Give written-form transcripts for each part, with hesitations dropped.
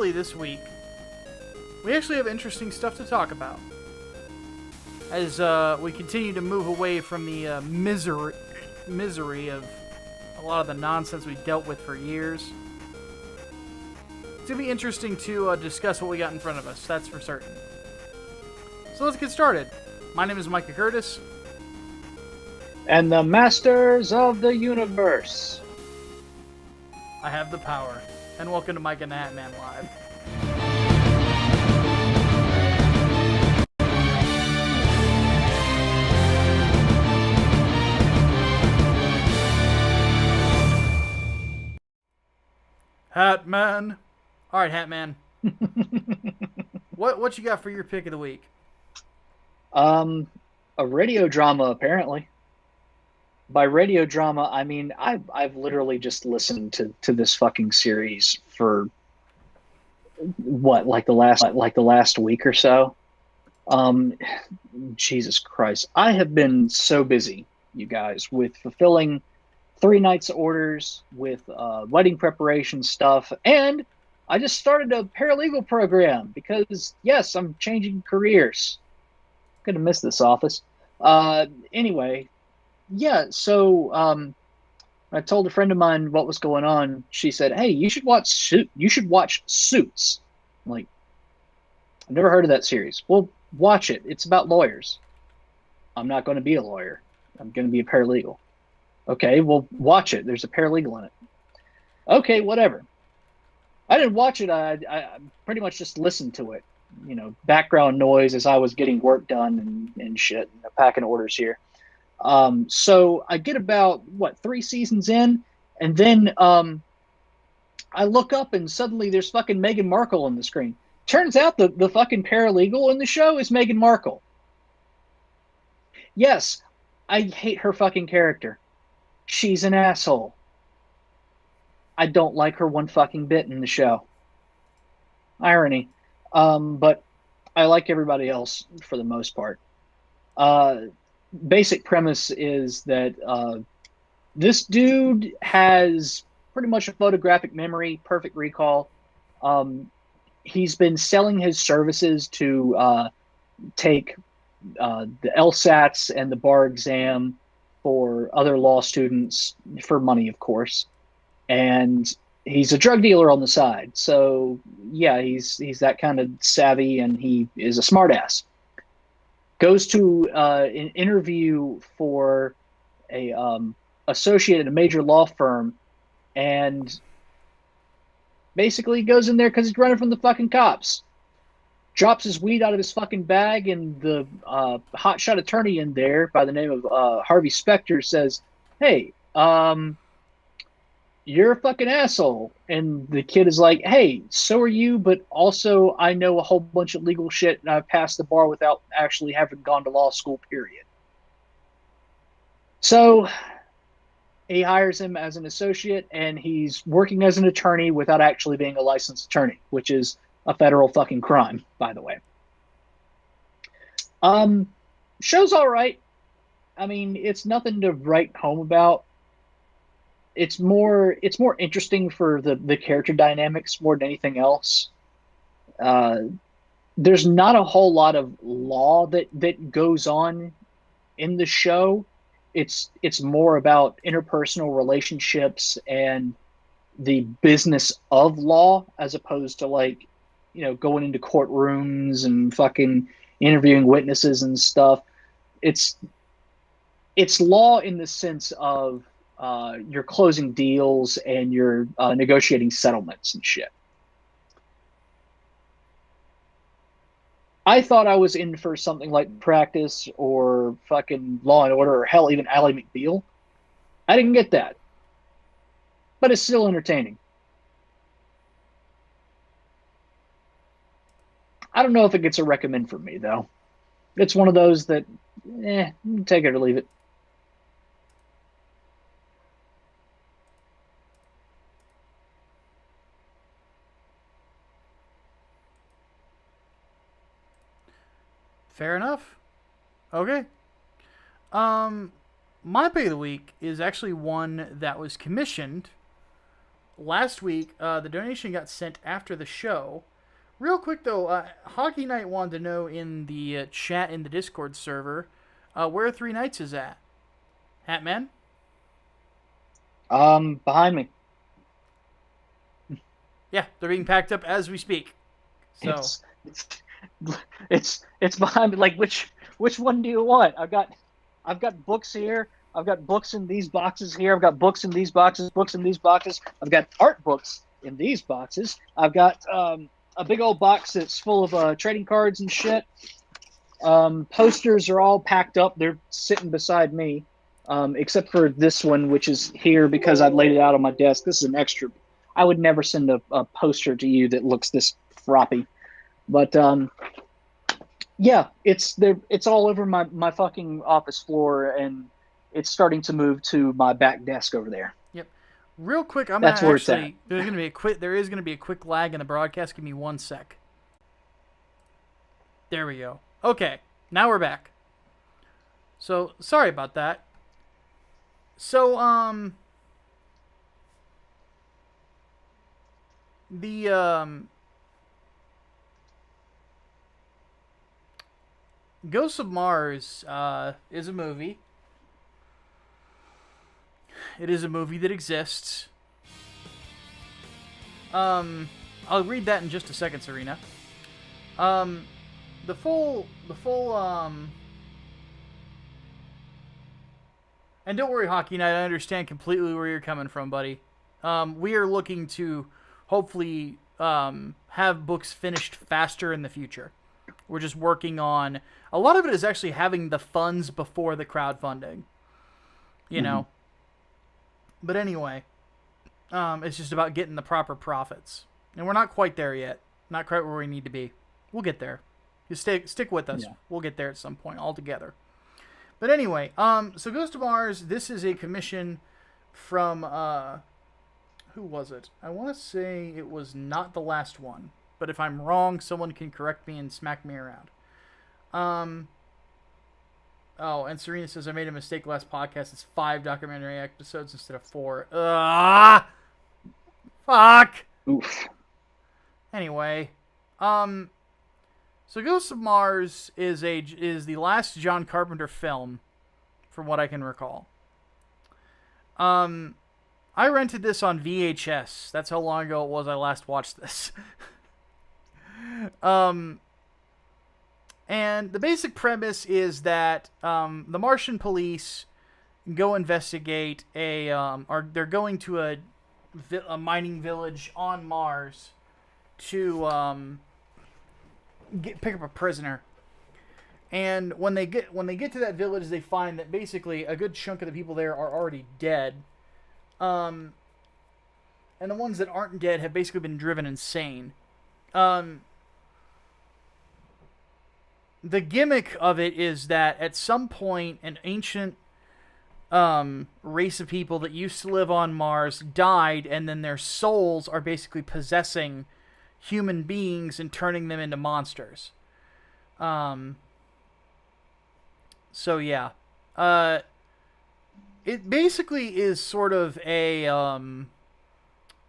luckily this week, we actually have interesting stuff to talk about. As we continue to move away from the misery of a lot of the nonsense we dealt with for years. It's going to be interesting to discuss what we got in front of us, that's for certain. So let's get started. My name is Micah Curtis. And the Masters of the Universe. I have the power. And welcome to Micah and the Hatman Live. Hatman. All right, Hatman. What you got for your pick of the week? A radio drama, apparently. By radio drama, I mean I've literally just listened to this fucking series for what, like the last week or so. Jesus Christ, I have been so busy, you guys, with fulfilling 3 nights orders, with wedding preparation stuff, and I just started a paralegal program because yes, I'm changing careers. Gonna miss this office. Anyway. Yeah, so I told a friend of mine what was going on. She said, "Hey, you should watch Suits." I'm like, I've never heard of that series. Well, watch it. It's about lawyers. I'm not going to be a lawyer. I'm going to be a paralegal. Okay, well, watch it. There's a paralegal in it. Okay, whatever. I didn't watch it. I pretty much just listened to it. You know, background noise as I was getting work done and shit, and packing orders here. So I get about 3 seasons in, and then I look up and suddenly there's fucking Meghan Markle on the screen. Turns out the fucking paralegal in the show is Meghan Markle. Yes, I hate her fucking character. She's an asshole. I don't like her one fucking bit in the show. Irony. But I like everybody else for the most part. Basic premise is that this dude has pretty much a photographic memory, perfect recall. He's been selling his services to take the LSATs and the bar exam for other law students for money, of course. And he's a drug dealer on the side. So yeah, he's that kind of savvy, and he is a smartass. Goes to an interview for a associate at a major law firm, and basically goes in there because he's running from the fucking cops. Drops his weed out of his fucking bag, and the hotshot attorney in there by the name of Harvey Specter says, "Hey, you're a fucking asshole." And the kid is like, "Hey, so are you, but also I know a whole bunch of legal shit, and I've passed the bar without actually having gone to law school, period." So he hires him as an associate, and he's working as an attorney without actually being a licensed attorney, which is a federal fucking crime, by the way. Show's all right. I mean, it's nothing to write home about. It's more interesting for the character dynamics more than anything else. There's not a whole lot of law that goes on in the show. It's more about interpersonal relationships and the business of law, as opposed to going into courtrooms and fucking interviewing witnesses and stuff. It's law in the sense of you're closing deals and you're negotiating settlements and shit. I thought I was in for something like Practice or fucking Law and Order, or hell, even Ally McBeal. I didn't get that. But it's still entertaining. I don't know if it gets a recommend from me, though. It's one of those that, take it or leave it. Fair enough. Okay. My pick of the week is actually one that was commissioned last week, the donation got sent after the show. Real quick though, Hockey Night wanted to know in the chat in the Discord server where Three Knights is at. Hatman? Behind me. Yeah, they're being packed up as we speak. So it's behind me. Like which one do you want? I've got books here. I've got books in these boxes here. I've got books in these boxes. Books in these boxes. I've got art books in these boxes. I've got a big old box that's full of trading cards and shit. Posters are all packed up. They're sitting beside me, except for this one, which is here because I laid it out on my desk. This is an extra. I would never send a poster to you that looks this froppy. But yeah, it's there. It's all over my fucking office floor, and it's starting to move to my back desk over there. Yep. Real quick, That's where it's at. there is going to be a quick lag in the broadcast. Give me 1 sec. There we go. Okay, now we're back. So sorry about that. So the Ghosts of Mars is a movie. It is a movie that exists. I'll read that in just a second, Serena. The full and don't worry, Hockey Night, I understand completely where you're coming from, buddy. We are looking to hopefully have books finished faster in the future. We're just working on... A lot of it is actually having the funds before the crowdfunding. You know? But anyway, it's just about getting the proper profits. And we're not quite there yet. Not quite where we need to be. We'll get there. Just stick with us. Yeah. We'll get there at some point all together. But anyway, so Ghost of Mars, this is a commission from... who was it? I want to say it was not the last one. But if I'm wrong, someone can correct me and smack me around. Oh, and Serena says, I made a mistake last podcast. It's 5 documentary episodes instead of 4. Fuck! Oof. Anyway, so Ghosts of Mars is the last John Carpenter film, from what I can recall. I rented this on VHS. That's how long ago it was I last watched this. And the basic premise is that the Martian police go investigate they're going to a mining village on Mars to pick up a prisoner. And when they get to that village, they find that basically a good chunk of the people there are already dead. And the ones that aren't dead have basically been driven insane. The gimmick of it is that at some point an ancient race of people that used to live on Mars died, and then their souls are basically possessing human beings and turning them into monsters. So yeah. It basically is sort of a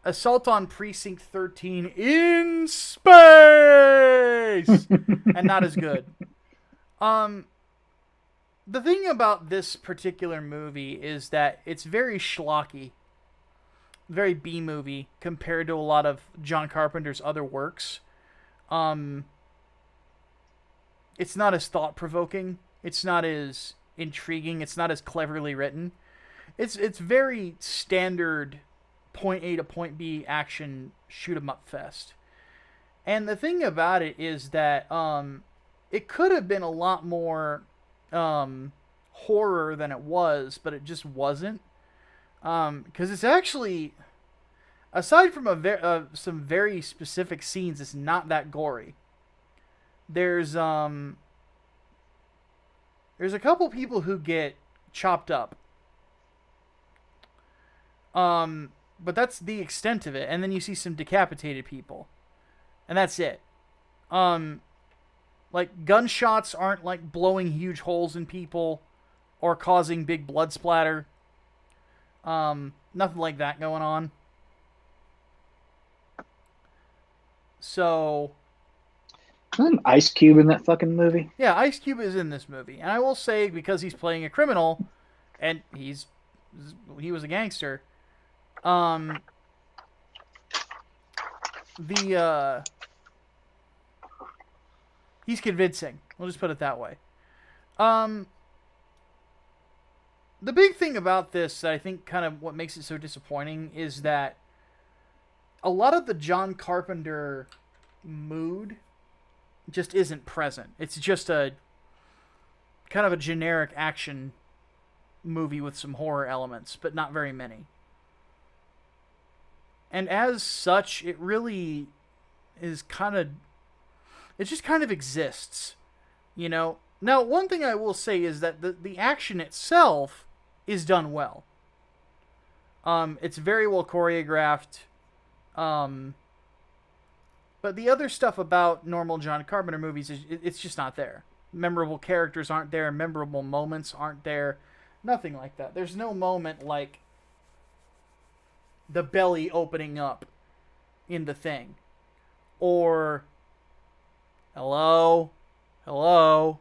Assault on Precinct 13 in space! And not as good. The thing about this particular movie is that it's very schlocky. Very B-movie compared to a lot of John Carpenter's other works. It's not as thought-provoking. It's not as intriguing. It's not as cleverly written. It's very standard point A to point B action shoot-'em-up fest. And the thing about it is that it could have been a lot more horror than it was, but it just wasn't. Because it's actually, aside from some very specific scenes, it's not that gory. There's a couple people who get chopped up. But that's the extent of it. And then you see some decapitated people. And that's it. Like, gunshots aren't, like, blowing huge holes in people or causing big blood splatter. Nothing like that going on. So, Isn't Ice Cube in that fucking movie? yeah, Ice Cube is in this movie. And I will say, because he's playing a criminal, and he was a gangster, um, the, he's convincing. We'll just put it that way. Um, the big thing about this that I think kind of what makes it so disappointing is that a lot of the John Carpenter mood just isn't present. It's just a kind of a generic action movie with some horror elements, but not very many. And as such, it really is kind of, it just kind of exists, you know. Now, one thing I will say is that the action itself is done well. It's very well choreographed. Um, but the other stuff about normal John Carpenter movies is it's just not there. Memorable characters aren't there. Memorable moments aren't there. Nothing like that. There's no moment like the belly opening up in The Thing, or hello, hello,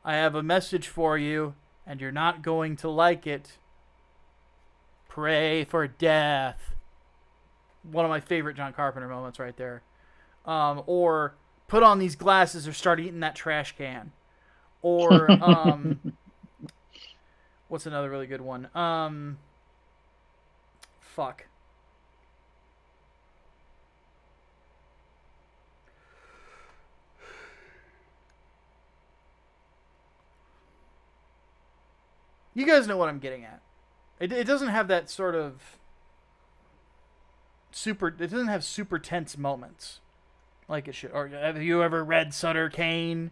I have a message for you, and you're not going to like it. Pray for death. One of my favorite John Carpenter moments right there. Or put on these glasses or start eating that trash can. Or, what's another really good one? Fuck. You guys know what I'm getting at. It doesn't have that sort of super. It doesn't have super tense moments like it should. Or have you ever read Sutter Kane?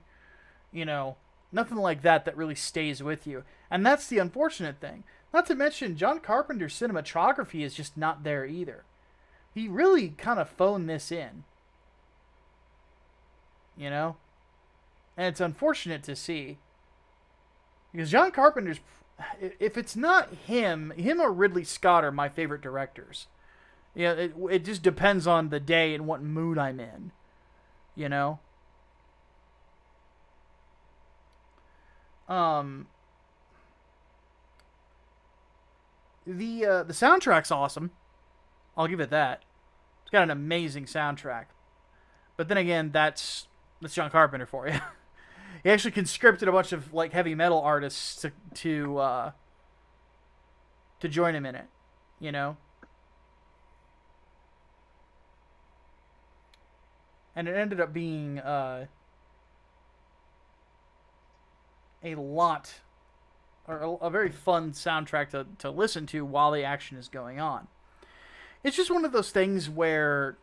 You know, nothing like that that really stays with you. And that's the unfortunate thing. Not to mention, John Carpenter's cinematography is just not there either. He really kind of phoned this in. You know? And it's unfortunate to see. Because John Carpenter's, if it's not him or Ridley Scott are my favorite directors. Yeah, it just depends on the day and what mood I'm in. You know? The soundtrack's awesome. I'll give it that. It's got an amazing soundtrack. But then again, that's John Carpenter for you. He actually conscripted a bunch of like heavy metal artists to join him in it, you know. And it ended up being a lot, or a very fun soundtrack to listen to while the action is going on. It's just one of those things where,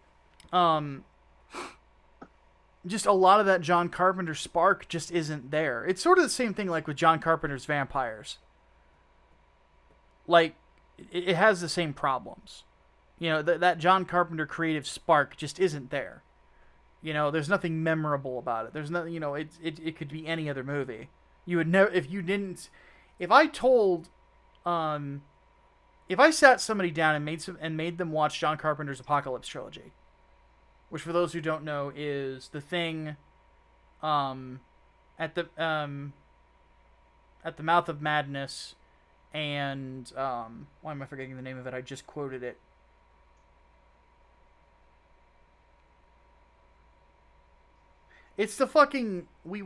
just a lot of that John Carpenter spark just isn't there. It's sort of the same thing like with John Carpenter's vampires. Like, it has the same problems. You know, that John Carpenter creative spark just isn't there. You know, there's nothing memorable about it. There's nothing, you know, it could be any other movie. You would never, if you didn't, if I told, if I sat somebody down and made them watch John Carpenter's Apocalypse trilogy, which for those who don't know is The Thing, at the Mouth of Madness, and why am I forgetting the name of it? I just quoted it. It's the fucking we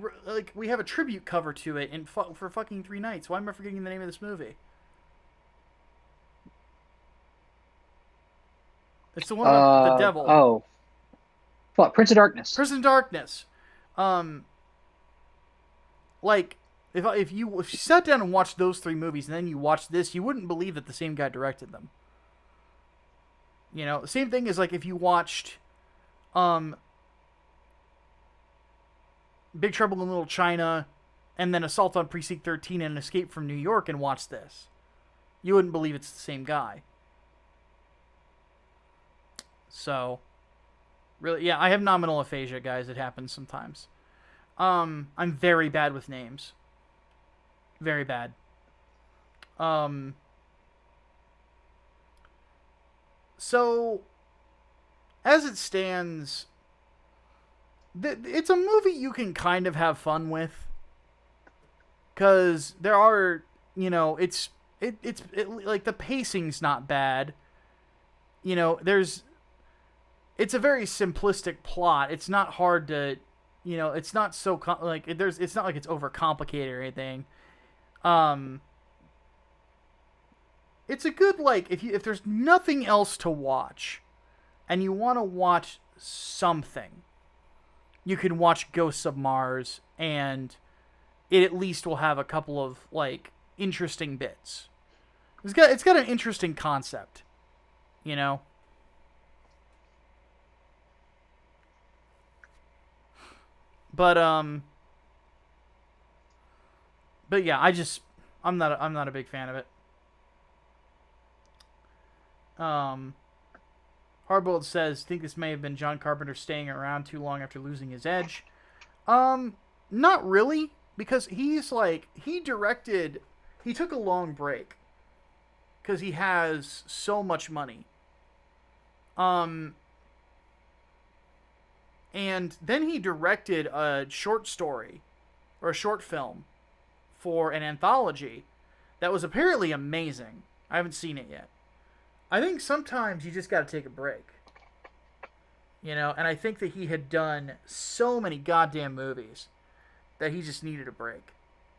have a tribute cover to it for fucking 3 nights. Why am I forgetting the name of this movie? It's the one about the devil. Oh, fuck! Prince of Darkness. Prince of Darkness. Like if you sat down and watched those 3 movies and then you watched this, you wouldn't believe that the same guy directed them. You know, same thing as like if you watched, Big Trouble in Little China, and then Assault on Precinct 13 and Escape from New York and watch this. You wouldn't believe it's the same guy. So, really, yeah, I have nominal aphasia, guys. It happens sometimes. I'm very bad with names. Very bad. So, as it stands, it's a movie you can kind of have fun with, because there are, like the pacing's not bad. It's a very simplistic plot. It's not hard to, it's not so it's not like it's overcomplicated or anything. Um, it's a good, like, if there's nothing else to watch, and you want to watch something, you can watch Ghosts of Mars, and it at least will have a couple of, like, interesting bits. It's got an interesting concept, you know. But yeah, I'm not a big fan of it. Hardboiled says, think this may have been John Carpenter staying around too long after losing his edge. Not really, because he took a long break because he has so much money. And then he directed a short story or a short film for an anthology that was apparently amazing. I haven't seen it yet. I think sometimes you just got to take a break. And I think that he had done so many goddamn movies that he just needed a break.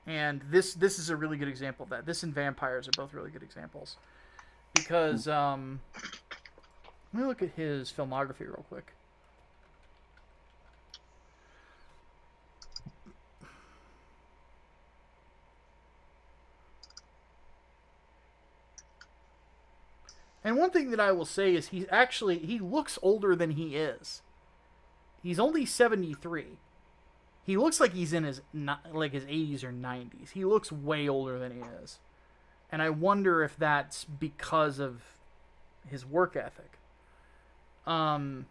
And this is a really good example of that. This and Vampires are both really good examples. Because, let me look at his filmography real quick. And one thing that I will say is he looks older than he is. He's only 73. He looks like he's in his 80s or 90s. He looks way older than he is. And I wonder if that's because of his work ethic. Because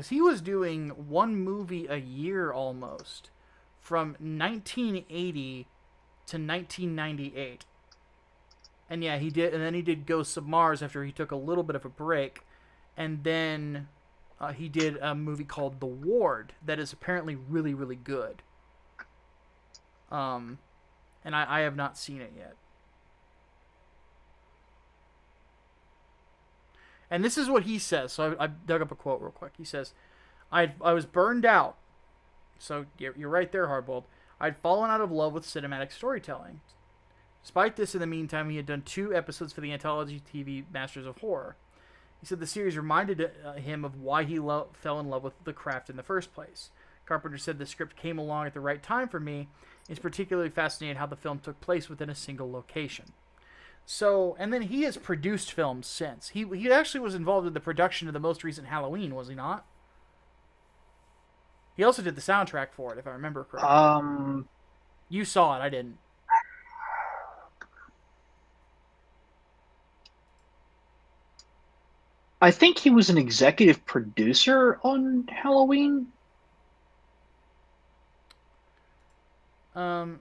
he was doing one movie a year almost from 1980 to 1998. And yeah, he did, and then he did Ghosts of Mars after he took a little bit of a break, and then he did a movie called The Ward that is apparently really, really good. And I have not seen it yet. And this is what he says. So I dug up a quote real quick. He says, I was burned out. So you're right there, Hardboiled. I'd fallen out of love with cinematic storytelling. Despite this, in the meantime, he had done 2 episodes for the anthology TV Masters of Horror. He said the series reminded him of why he fell in love with the craft in the first place. Carpenter said the script came along at the right time for me. It's particularly fascinating how the film took place within a single location. So, and then he has produced films since. He actually was involved in the production of the most recent Halloween, was he not? He also did the soundtrack for it, if I remember correctly. You saw it, I didn't. I think he was an executive producer on Halloween.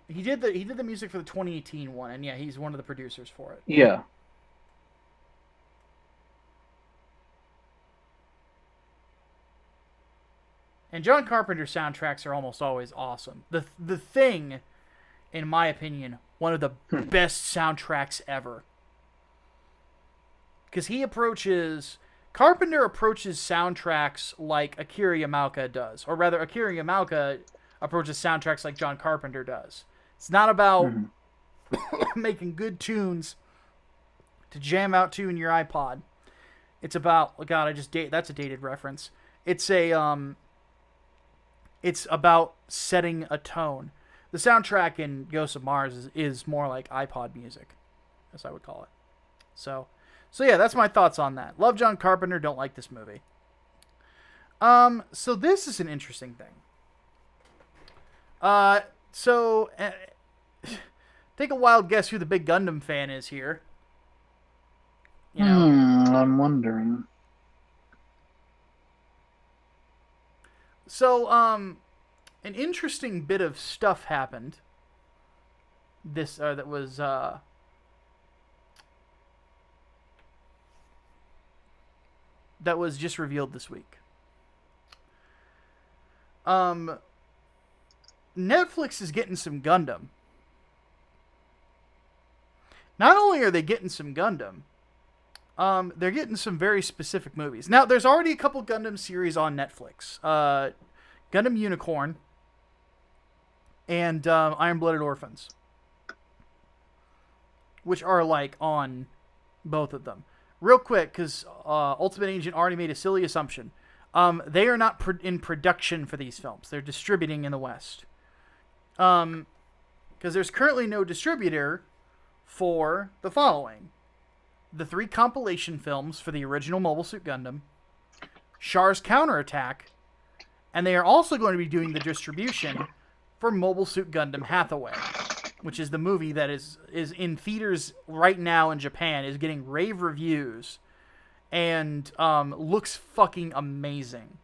He did the music for the 2018 one, and yeah, he's one of the producers for it. Yeah. And John Carpenter's soundtracks are almost always awesome. The Thing, in my opinion, one of the best soundtracks ever. Because Carpenter approaches soundtracks like Akira Yamaoka does. Or rather, Akira Yamaoka approaches soundtracks like John Carpenter does. It's not about making good tunes to jam out to in your iPod. It's about, that's a dated reference. It's about setting a tone. The soundtrack in Ghosts of Mars is more like iPod music, as I would call it. So yeah, that's my thoughts on that. Love John Carpenter, don't like this movie. So this is an interesting thing. Take a wild guess who the big Gundam fan is here. I'm wondering. So, an interesting bit of stuff happened. That was that was just revealed this week. Netflix is getting some Gundam. Not only are they getting some Gundam, they're getting some very specific movies. Now, there's already a couple Gundam series on Netflix. Gundam Unicorn and Iron-Blooded Orphans, which are, like, on both of them. Real quick, because Ultimate Agent already made a silly assumption. They are not in production for these films. They're distributing in the West. Because there's currently no distributor for the following: the 3 compilation films for the original Mobile Suit Gundam, Char's Counterattack, and they are also going to be doing the distribution for Mobile Suit Gundam Hathaway, which is the movie that is in theaters right now in Japan, is getting rave reviews, and looks fucking amazing.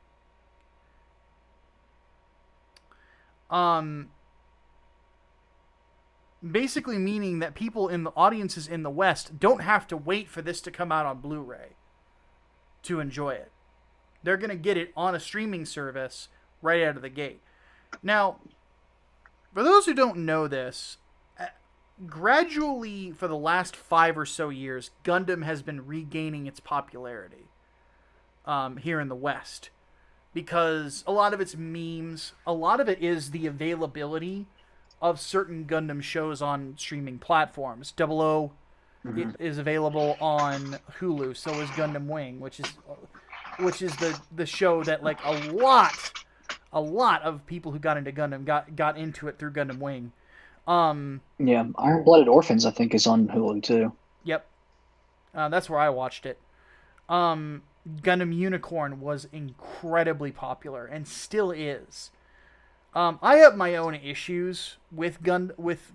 Basically meaning that people in the audiences in the West don't have to wait for this to come out on Blu-ray to enjoy it. They're going to get it on a streaming service right out of the gate. Now, for those who don't know this, gradually for the last 5 or so years, Gundam has been regaining its popularity here in the West. Because a lot of its memes, a lot of it is the availability of certain Gundam shows on streaming platforms. 00 is available on Hulu. So is Gundam Wing, which is the show that, like, a lot of people who got into Gundam got into it through Gundam Wing. Yeah, Iron-Blooded Orphans, I think, is on Hulu too. Yep, that's where I watched it. Gundam Unicorn was incredibly popular and still is. I have my own issues with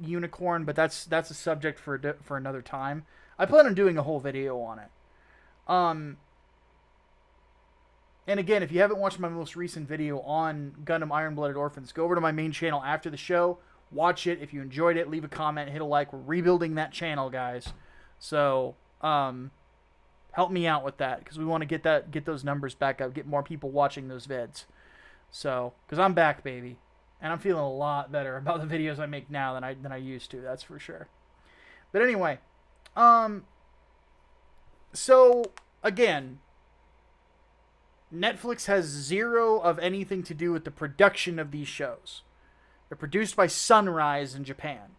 Unicorn, but that's a subject for another time. I plan on doing a whole video on it. And again, if you haven't watched my most recent video on Gundam Iron-Blooded Orphans, go over to my main channel after the show, watch it. If you enjoyed it, leave a comment, hit a like. We're rebuilding that channel, guys. So, help me out with that, because we want to get those numbers back up, get more people watching those vids. So, because I'm back, baby. And I'm feeling a lot better about the videos I make now than I used to, that's for sure. But anyway, so, again, Netflix has zero of anything to do with the production of these shows. They're produced by Sunrise in Japan.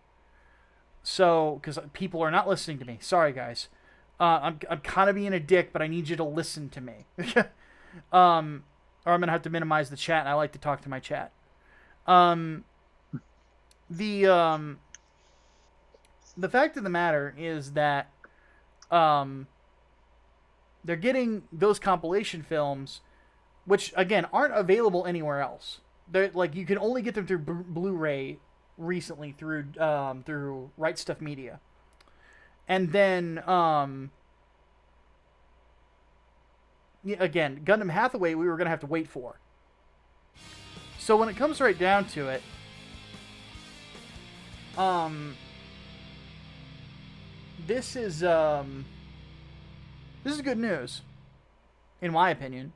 So, because people are not listening to me. Sorry, guys. I'm kind of being a dick, but I need you to listen to me. Or I'm going to have to minimize the chat, and I like to talk to my chat. The fact of the matter is that they're getting those compilation films, which, again, aren't available anywhere else. They're, like, you can only get them through Blu-ray recently through Right Stuff Media. And then, again, Gundam Hathaway we were going to have to wait for. So when it comes right down to it, this is good news, in my opinion.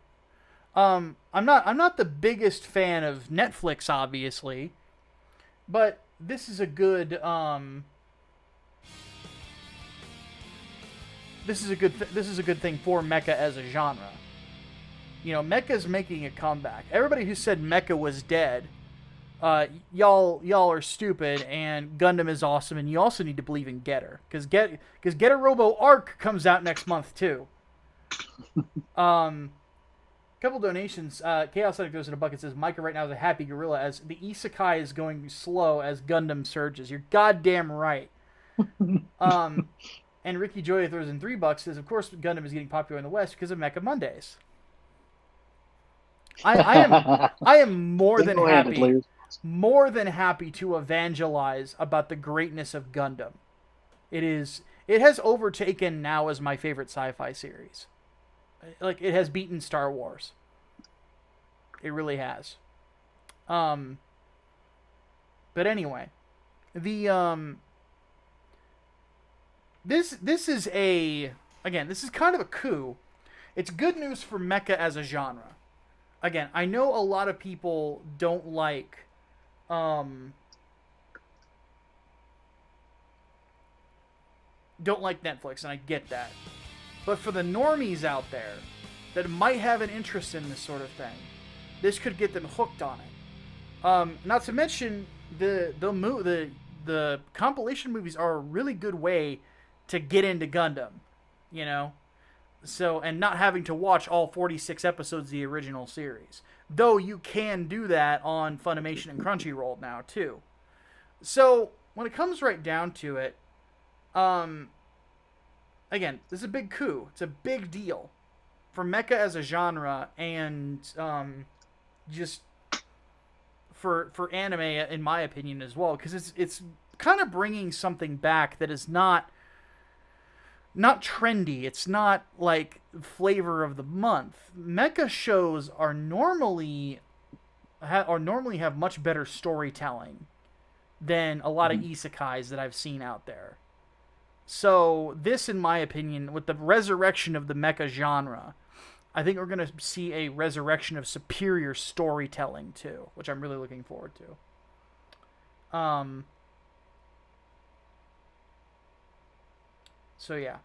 I'm not the biggest fan of Netflix, obviously, but this is a good this is a good thing for mecha as a genre. You know, mecha's making a comeback. Everybody who said mecha was dead, y'all are stupid, and Gundam is awesome, and you also need to believe in Getter, because Getter Robo Arc comes out next month too. Couple donations. Chaos Sonic goes in a bucket, says Micah right now is a happy gorilla as the isekai is going slow as Gundam surges. You're goddamn right. And Ricky Joya throws in $3, says of course Gundam is getting popular in the West because of Mecha Mondays. I am more than happy to evangelize about the greatness of Gundam. It has overtaken now as my favorite sci-fi series. Like, it has beaten Star Wars. It really has. But anyway, the this is kind of a coup. it's good news for mecha as a genre. Again, I know a lot of people um, don't like Netflix, and I get that. But for the normies out there that might have an interest in this sort of thing, this could get them hooked on it. Not to mention the compilation movies are a really good way to get into Gundam, you know. So, and not having to watch all 46 episodes of the original series, though you can do that on Funimation and Crunchyroll now too. So when it comes right down to it, again, this is a big coup. It's a big deal for mecha as a genre, and just for anime, in my opinion, as well, because it's kind of bringing something back that is not trendy. It's not like flavor of the month. Mecha shows are normally have much better storytelling than a lot of isekais that I've seen out there. So this, in my opinion, with the resurrection of the mecha genre, I think we're going to see a resurrection of superior storytelling too, which I'm really looking forward to. So yeah,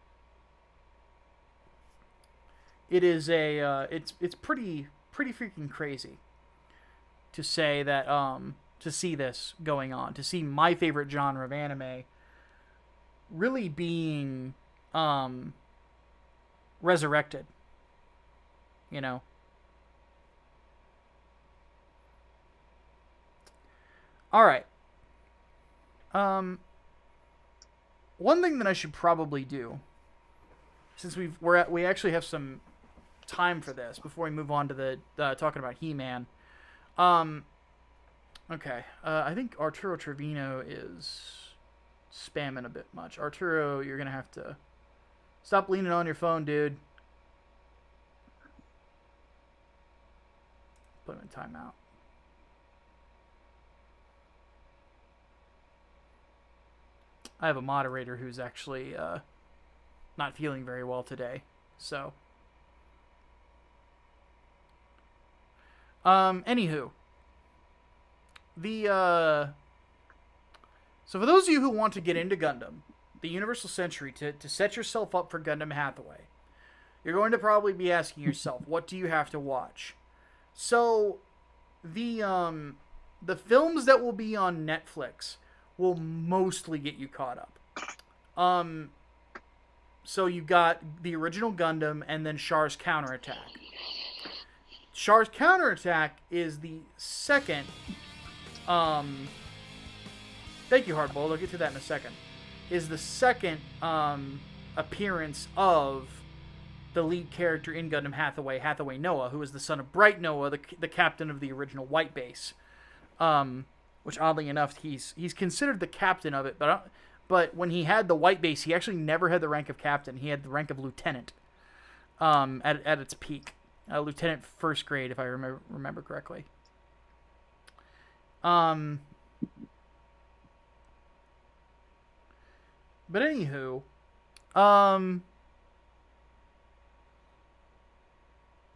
it is it's pretty freaking crazy to say that to see this going on, to see my favorite genre of anime really being resurrected, you know. All right. One thing that I should probably do, since we actually have some time for this before we move on to the talking about He-Man. Okay. I think Arturo Trevino is spamming a bit much. Arturo, you're gonna have to stop leaning on your phone, dude. Put him in timeout. I have a moderator who's actually not feeling very well today, so. Anywho, so for those of you who want to get into Gundam, the Universal Century, to set yourself up for Gundam Hathaway, you're going to probably be asking yourself, what do you have to watch? So, the films that will be on Netflix will mostly get you caught up. So you got the original Gundam and then Char's Counterattack. Char's Counterattack is the second. Thank you, Hardboiled. I'll get to that in a second. Is the second appearance of the lead character in Gundam Hathaway Noah, who is the son of Bright Noah, the captain of the original White Base. Which, oddly enough, he's considered the captain of it, but when he had the White Base, he actually never had the rank of captain. He had the rank of lieutenant at its peak. Lieutenant first grade, if I remember correctly. But anywho,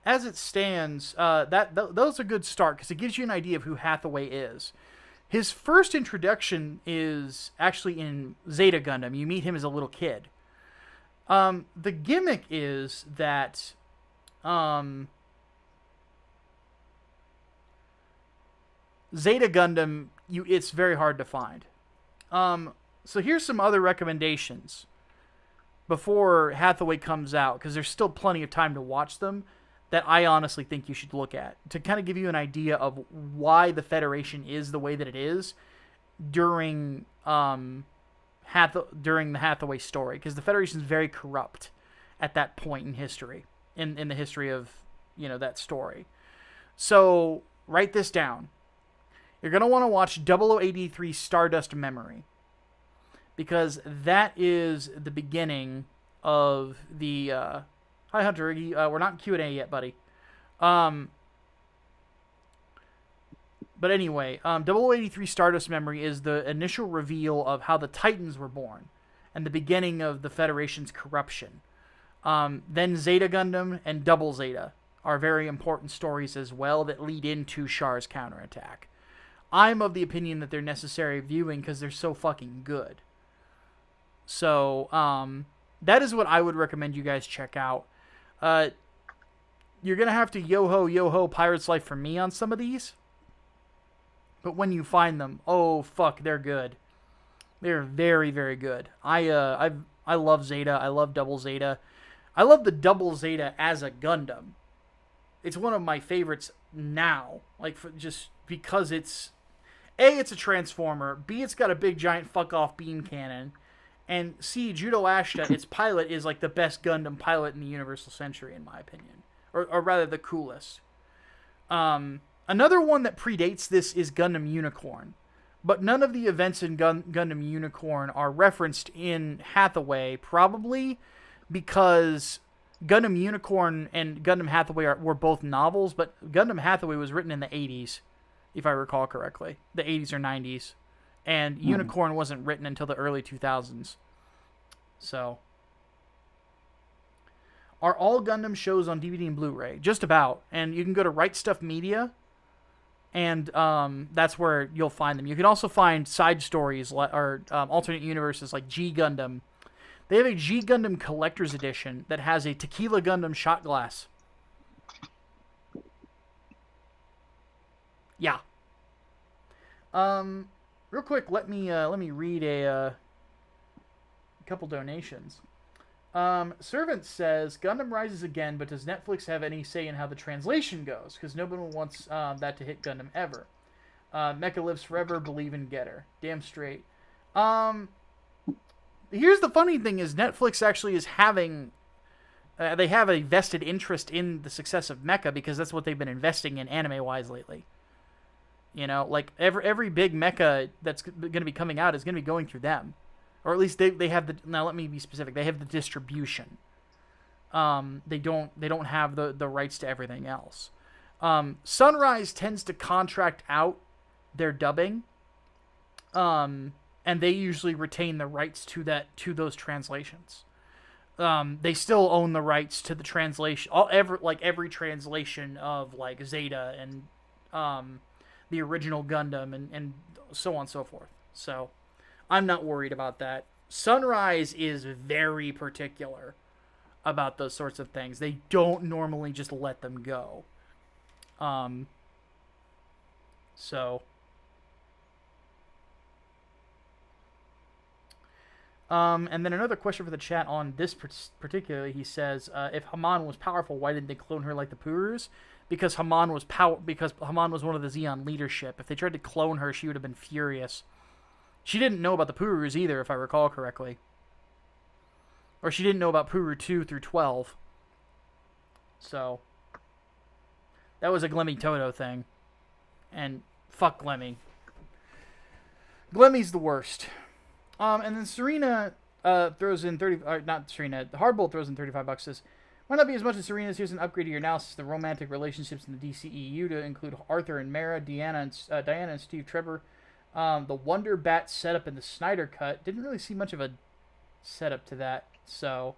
as it stands, those are a good start because it gives you an idea of who Hathaway is. His first introduction is actually in Zeta Gundam. You meet him as a little kid. The gimmick is that Zeta Gundam, it's very hard to find. So here's some other recommendations before Hathaway comes out, because there's still plenty of time to watch them, that I honestly think you should look at to kind of give you an idea of why the Federation is the way that it is during the Hathaway story, because the Federation is very corrupt at that point in history, in the history of that story. So write this down. You're going to want to watch 0083 Stardust Memory, because that is the beginning of the hi Hunter, we're not in Q&A yet, buddy. But anyway, 0083 Stardust Memory is the initial reveal of how the Titans were born and the beginning of the Federation's corruption. Then Zeta Gundam and Double Zeta are very important stories as well that lead into Char's counterattack. I'm of the opinion that they're necessary viewing because they're so fucking good. So, that is what I would recommend you guys check out. You're going to have to yo-ho Pirate's Life for me on some of these. But when you find them, oh, fuck, they're good. They're very, very good. I love Zeta. I love Double Zeta. I love the Double Zeta as a Gundam. It's one of my favorites now. Like, just because it's... A, it's a Transformer. B, it's got a big, giant, fuck-off beam cannon. And C, Judo Ashta, its pilot, is like the best Gundam pilot in the Universal Century, in my opinion. Or rather, the coolest. Another one that predates this is Gundam Unicorn. But none of the events in Gundam Unicorn are referenced in Hathaway, probably because Gundam Unicorn and Gundam Hathaway were both novels, but Gundam Hathaway was written in the 80s, if I recall correctly. The 80s or 90s. And Unicorn wasn't written until the early 2000s. So, are all Gundam shows on DVD and Blu-ray? Just about. And you can go to Right Stuff Media, and that's where you'll find them. You can also find side stories or alternate universes like G Gundam. They have a G Gundam Collector's Edition that has a Tequila Gundam shot glass. Yeah. Real quick, let me read a couple donations. Servant says, Gundam rises again, but does Netflix have any say in how the translation goes? Because nobody wants that to hit Gundam ever. Mecha lives forever, believe in Getter. Damn straight. Here's the funny thing is Netflix actually is having... they have a vested interest in the success of Mecha because that's what they've been investing in anime-wise lately. You know, like every big mecha that's going to be coming out is going to be going through them. Or at least they have the... Now, let me be specific. They have the distribution. They don't have the rights to everything else. Sunrise tends to contract out their dubbing. And they usually retain the rights to those translations. They still own the rights to the translation... every translation of, like, Zeta and... the original Gundam, and so on and so forth. So, I'm not worried about that. Sunrise is very particular about those sorts of things. They don't normally just let them go. And then another question for the chat on this particularly, he says, if Haman was powerful, why didn't they clone her like the Purus? Because Haman was one of the Zeon leadership. If they tried to clone her, she would have been furious. She didn't know about the Purus either, if I recall correctly. Or she didn't know about Puru 2 through 12. So, that was a Glemmy Toto thing. And fuck Glemmy. Glemmy's the worst. And then Serena throws in 30... not Serena. Hardbolt throws in $35. Says, might not be as much as Serena's. Here's an upgrade to your analysis of the romantic relationships in the DCEU to include Arthur and Mara, Diana and Steve Trevor. The Wonder Bat setup in the Snyder Cut. Didn't really see much of a setup to that, so...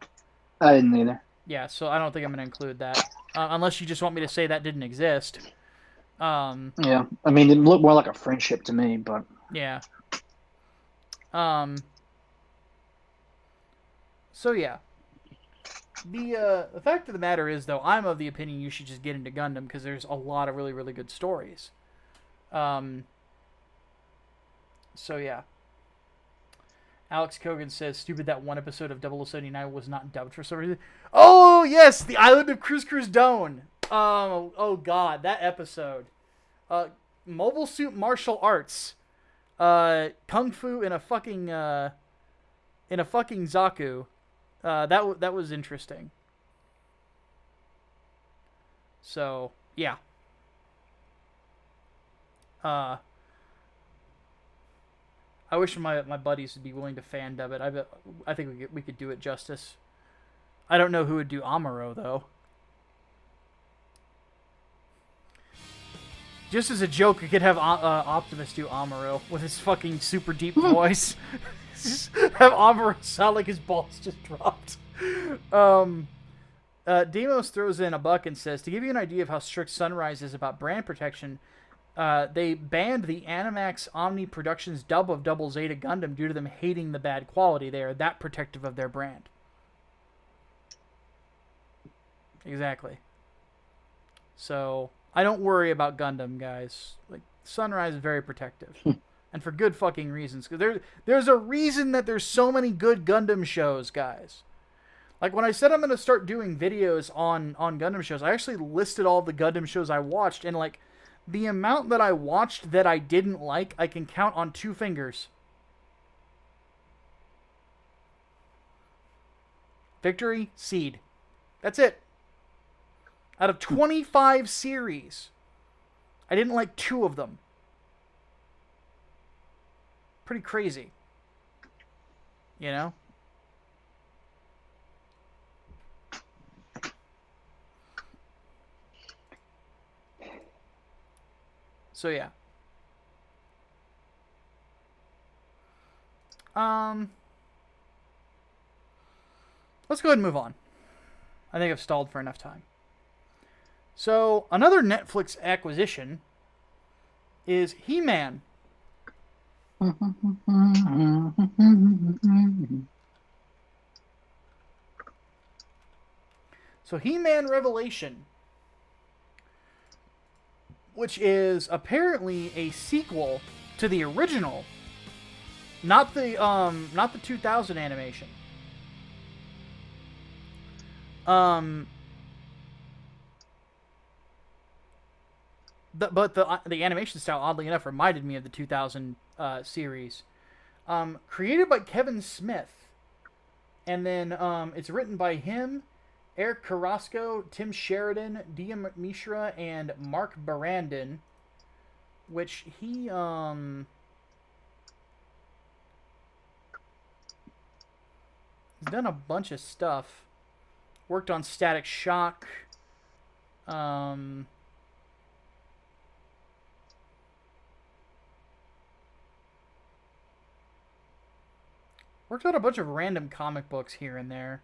I didn't either. Yeah, so I don't think I'm going to include that. Unless you just want me to say that didn't exist. Yeah, I mean, it looked more like a friendship to me, but... Yeah. So, yeah. The fact of the matter is, though, I'm of the opinion you should just get into Gundam because there's a lot of really, really good stories. So, yeah. Alex Kogan says, stupid that one episode of 0079 was not dubbed for some reason. Oh, yes! The Island of Cruz Cruz Doan! Oh, God, that episode. Mobile Suit Martial Arts. Kung Fu in a fucking Zaku. That was interesting. So, yeah. I wish my buddies would be willing to fan dub it. I think we could do it justice. I don't know who would do Amuro, though. Just as a joke, we could have Optimus do Amuro with his fucking super deep voice. Just have Amuro sound like his balls just dropped. Demos throws in a buck and says, to give you an idea of how strict Sunrise is about brand protection, they banned the Animax Omni Productions dub of Double Zeta Gundam due to them hating the bad quality. They are that protective of their brand. Exactly. So, I don't worry about Gundam, guys. Like, Sunrise is very protective. And for good fucking reasons. Because there's a reason that there's so many good Gundam shows, guys. Like, when I said I'm going to start doing videos on Gundam shows, I actually listed all the Gundam shows I watched. And, like, the amount that I watched that I didn't like, I can count on 2 fingers. Victory, Seed. That's it. Out of 25 series, I didn't like 2 of them. Pretty crazy. You know? So, yeah. Let's go ahead and move on. I think I've stalled for enough time. So, another Netflix acquisition is He-Man. So, He-Man Revelation, which is apparently a sequel to the original, not the 2000 animation. But the animation style, oddly enough, reminded me of the 2000 series. Created by Kevin Smith. And then it's written by him, Eric Carrasco, Tim Sheridan, Dia Mishra, and Mark Barandon. Which he's done a bunch of stuff. Worked on Static Shock. Worked on a bunch of random comic books here and there.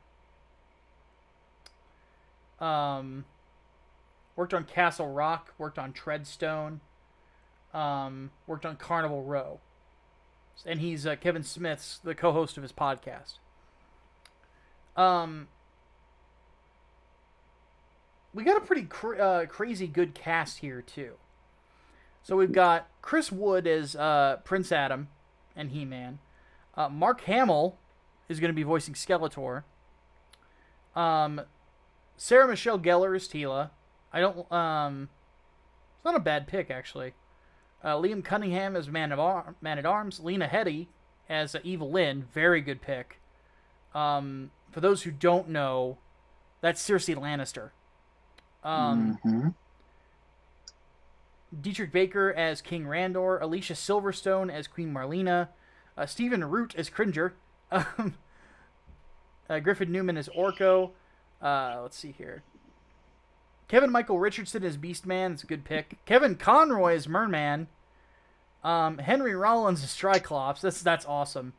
Worked on Castle Rock. Worked on Treadstone. Worked on Carnival Row. And he's Kevin Smith's the co-host of his podcast. We got a pretty crazy good cast here, too. So we've got Chris Wood as Prince Adam and He-Man. Mark Hamill is going to be voicing Skeletor. Sarah Michelle Gellar as Tila. It's not a bad pick, actually. Liam Cunningham as Man at Arms. Lena Headey as Eva Lynn. Very good pick. For those who don't know, that's Cersei Lannister. Dietrich Baker as King Randor. Alicia Silverstone as Queen Marlena. Stephen Root as Cringer. Griffin Newman as Orko. Let's see here. Kevin Michael Richardson as Beastman. That's a good pick. Kevin Conroy as Merman. Henry Rollins as Triclops. That's awesome.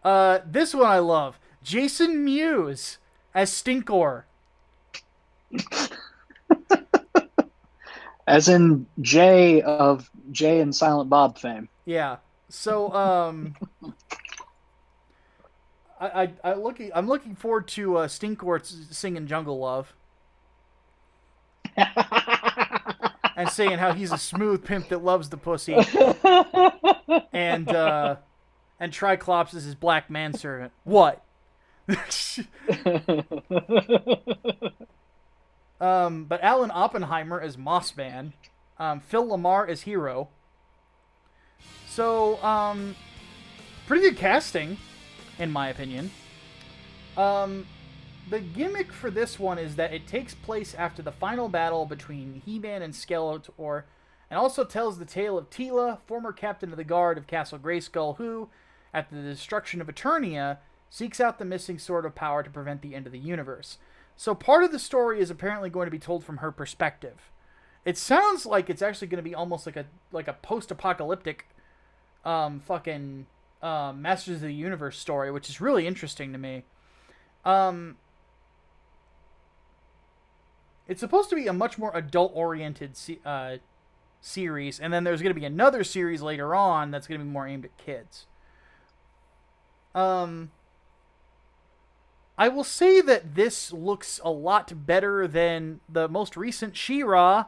This one I love. Jason Mewes as Stinkor. As in Jay of Jay and Silent Bob fame. Yeah. So, I'm looking forward to Stinkor singing Jungle Love. And saying how he's a smooth pimp that loves the pussy. And Triclops is his black manservant. What? But Alan Oppenheimer as Mossman. Phil Lamar as Hero. So, pretty good casting, in my opinion. The gimmick for this one is that it takes place after the final battle between He-Man and Skeletor, and also tells the tale of Tila, former captain of the guard of Castle Grayskull, who, after the destruction of Eternia, seeks out the missing Sword of Power to prevent the end of the universe. So part of the story is apparently going to be told from her perspective. It sounds like it's actually going to be almost like a post-apocalyptic Masters of the Universe story, which is really interesting to me. It's supposed to be a much more adult-oriented series, and then there's going to be another series later on that's going to be more aimed at kids. I will say that this looks a lot better than the most recent She-Ra.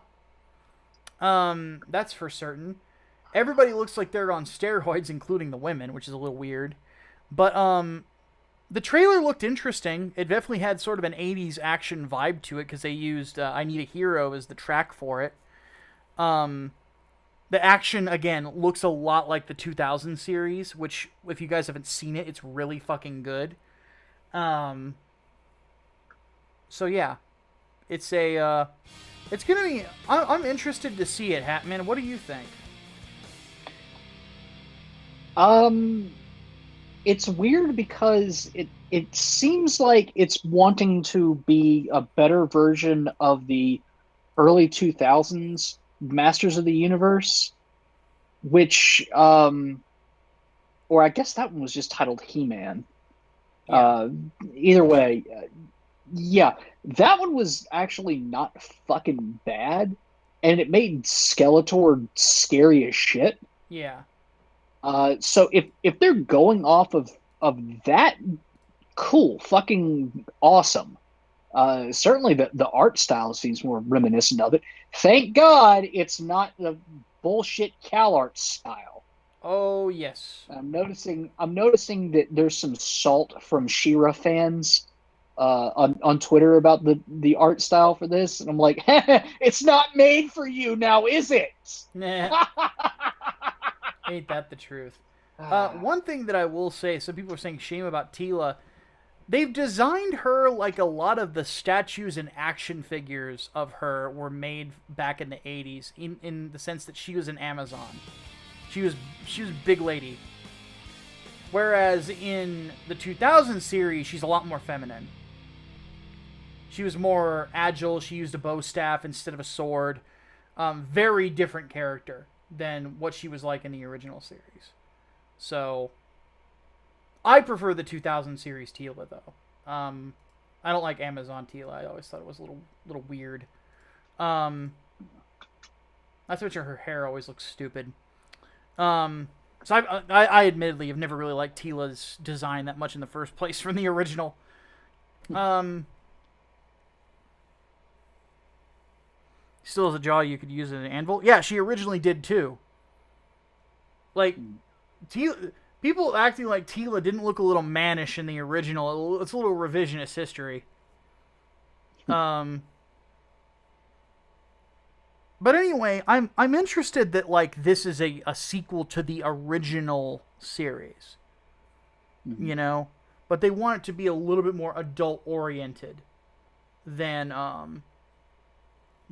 That's for certain. Everybody looks like they're on steroids, including the women, which is a little weird. But the trailer looked interesting. It definitely had sort of an 80s action vibe to it because they used I Need a Hero as the track for it. The action, again, looks a lot like the 2000 series, which, if you guys haven't seen it, it's really fucking good. So yeah, it's a, it's gonna be, I'm interested to see it, Hatman. What do you think? It's weird because it seems like it's wanting to be a better version of the early 2000s Masters of the Universe, which, or I guess that one was just titled He-Man. Yeah. Either way, yeah, that one was actually not fucking bad, and it made Skeletor scary as shit. Yeah. So if they're going off of that, cool, fucking awesome. Certainly the art style seems more reminiscent of it. Thank God it's not the bullshit Cal art style. Oh yes. I'm noticing that there's some salt from She-Ra fans on Twitter about the art style for this, and I'm like, it's not made for you now, is it? Nah. Ain't that the truth? One thing that I will say, some people are saying shame about Teela. They've designed her like a lot of the statues and action figures of her were made back in the 80s, in the sense that she was an Amazon. She was a big lady. Whereas in the 2000 series, she's a lot more feminine. She was more agile. She used a bow staff instead of a sword. Very different character than what she was like in the original series. So, I prefer the 2000 series Teela, though. I don't like Amazon Teela. I always thought it was a little weird. Not so much her hair always looks stupid. So I admittedly have never really liked Teela's design that much in the first place from the original. Still has a jaw you could use as an anvil. Yeah, she originally did too. Like, people acting like Teela didn't look a little mannish in the original. It's a little revisionist history. But anyway, I'm interested that like this is a sequel to the original series. Mm-hmm. You know? But they want it to be a little bit more adult oriented than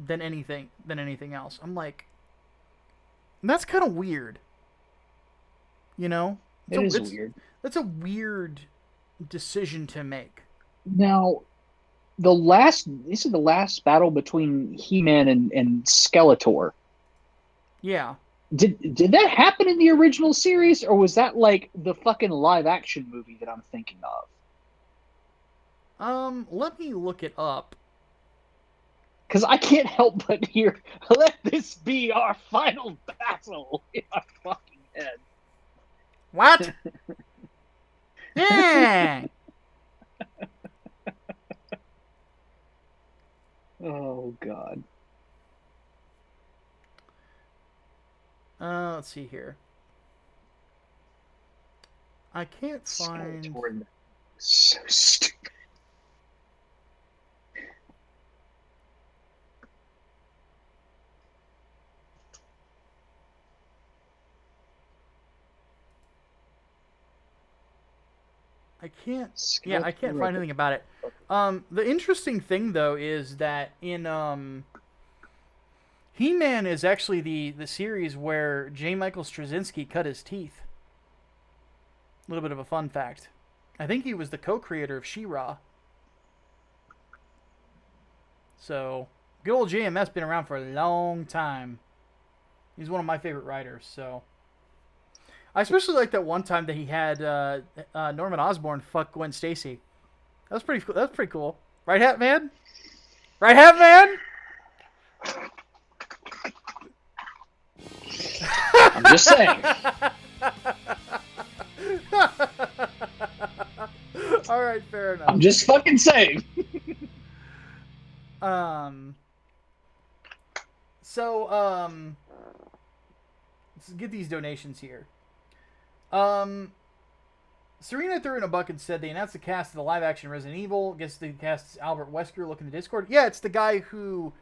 anything else. I'm like, that's kind of weird. You know? It's weird. That's a weird decision to make. Now, this is the last battle between He-Man and Skeletor. Yeah. Did that happen in the original series, or was that like the fucking live action movie that I'm thinking of? Let me look it up. Because I can't help but hear, let this be our final battle in my fucking head. What? Yeah. Oh, God. Let's see here. I can't find... Skeletor. So stupid. I can't find anything about it. The interesting thing though is that in He-Man is actually the series where J. Michael Straczynski cut his teeth. A little bit of a fun fact. I think he was the co-creator of She-Ra. So, good old JMS been around for a long time. He's one of my favorite writers, so... I especially like that one time that he had Norman Osborn fuck Gwen Stacy. That was pretty cool. Right, Hatman? Right, Hatman? I'm just saying. All right, fair enough. I'm just fucking saying. Let's get these donations here. Serena threw in a buck and said they announced the cast of the live-action Resident Evil. Guess the cast is Albert Wesker. Look in the Discord. Yeah, it's the guy who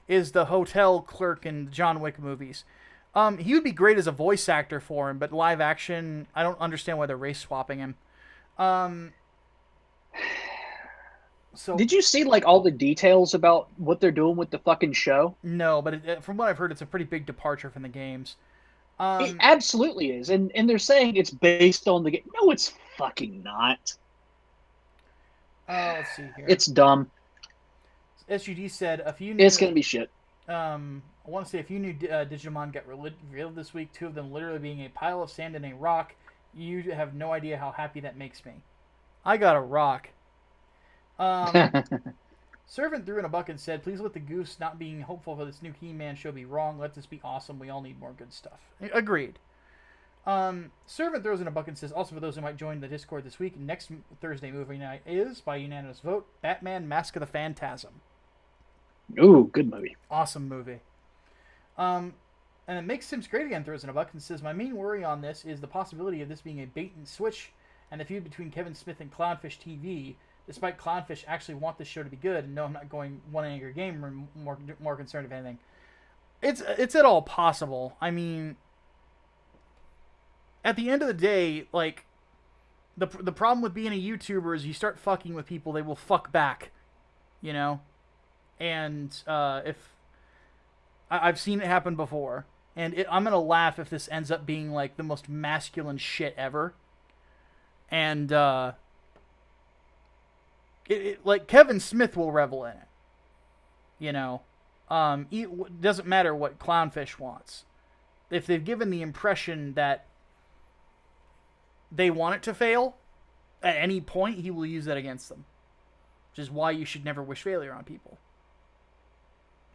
is the hotel clerk in the John Wick movies. He would be great as a voice actor for him, but live action, I don't understand why they're race swapping him. So did you see like all the details about what they're doing with the fucking show? No, but from what I've heard, it's a pretty big departure from the games. It absolutely is, and they're saying it's based on the game. No, it's fucking not. Let's see here. It's dumb. SUD said a few. It's gonna be shit. I want to say a few new Digimon got revealed this week. 2 of them literally being a pile of sand and a rock. You have no idea how happy that makes me. I got a rock. Servant threw in a buck and said, please let the goose not being hopeful for this new He-Man show be wrong. Let this be awesome. We all need more good stuff. Agreed. Servant throws in a buck and says, also for those who might join the Discord this week, next Thursday movie night is, by unanimous vote, Batman Mask of the Phantasm. Ooh, good movie. Awesome movie. And it makes Sims Great Again throws in a buck and says, my main worry on this is the possibility of this being a bait and switch and the feud between Kevin Smith and Clownfish TV, despite Clownfish actually want this show to be good. And no, I'm not going one angry game. Or more concerned, if anything. It's at all possible. I mean, at the end of the day, like, the problem with being a YouTuber is you start fucking with people, they will fuck back, you know? And if I've seen it happen before, and I'm gonna laugh if this ends up being like the most masculine shit ever. And like Kevin Smith will revel in it, you know. It doesn't matter what Clownfish wants. If they've given the impression that they want it to fail, at any point he will use that against them, which is why you should never wish failure on people.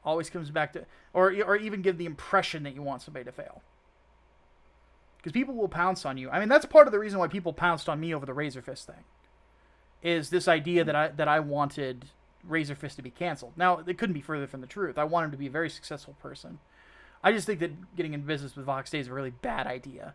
Always comes back to, or even give the impression that you want somebody to fail. Because people will pounce on you. I mean, that's part of the reason why people pounced on me over the Razor Fist thing. Is this idea that I wanted Razor Fist to be canceled. Now, it couldn't be further from the truth. I want him to be a very successful person. I just think that getting in business with Vox Day is a really bad idea.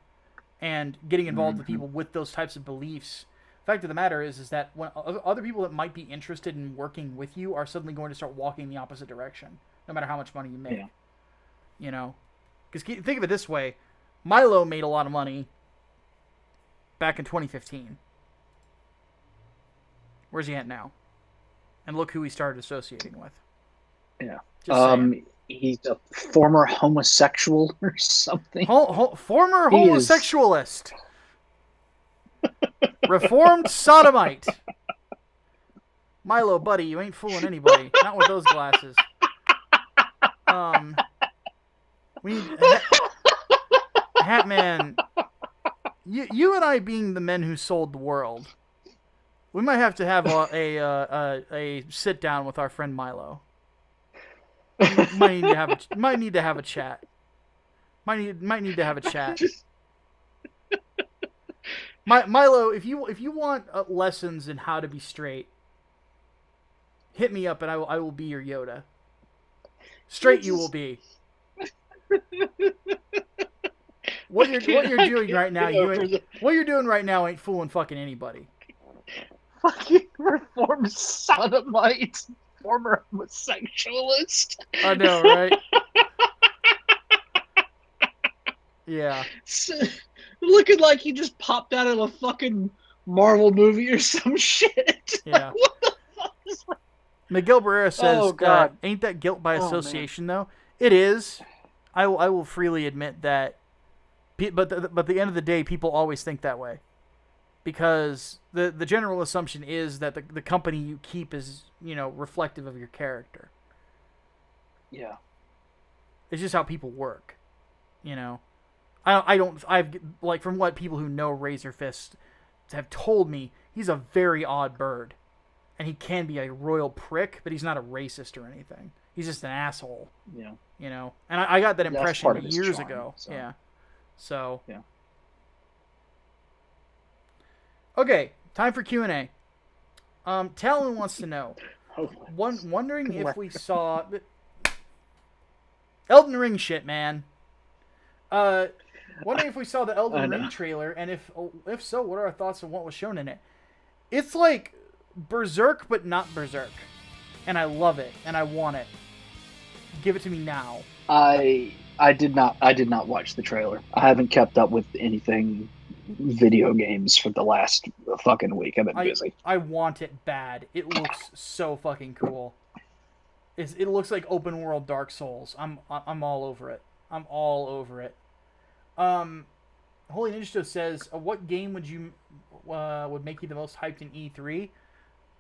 And getting involved with people with those types of beliefs. The fact of the matter is that when other people that might be interested in working with you are suddenly going to start walking the opposite direction, no matter how much money you make. Yeah. You know? Because think of it this way. Milo made a lot of money back in 2015. Where's he at now? And look who he started associating with. Yeah. He's a former homosexual or something. Former homosexualist. Reformed sodomite. Milo, buddy, you ain't fooling anybody. Not with those glasses. We need... Hatman, you and I being the men who sold the world, we might have to have a sit down with our friend Milo. Might need to have a chat. Might need to have a chat. Milo, if you want lessons in how to be straight, hit me up and I will be your Yoda. Straight you will be. What you're doing right now, what you're doing right now ain't fooling fucking anybody. Fucking reformed sodomite, former homosexualist. I know, right? Yeah. Looking like he just popped out of a fucking Marvel movie or some shit. Yeah. Like, what the fuck is that? Miguel Barrera says, "Oh God, ain't that guilt by association though?" It is. I will freely admit that. But at the end of the day, people always think that way, because the general assumption is that the company you keep is, you know, reflective of your character. Yeah, it's just how people work, you know. I've like, from what people who know Razor Fist have told me, he's a very odd bird. and he can be a royal prick, but he's not a racist or anything. He's just an asshole. Yeah. You know, and I got that That's impression part of his years charm, ago. so. Yeah. So. Yeah. Okay, time for Q&A. Talon wants to know, Oh, wondering if Lord. we saw Elden Ring shit, man. Wondering if we saw the Elden Ring trailer, and if so, what are our thoughts on what was shown in it? It's like Berserk, but not Berserk, and I love it, and I want it. Give it to me now. I did not watch the trailer. I haven't kept up with anything video games for the last fucking week. I've been busy. I want it bad. It looks so fucking cool. It looks like open world Dark Souls. I'm all over it. I'm all over it. Holy Ninja Stove says, what game would make you the most hyped in E3?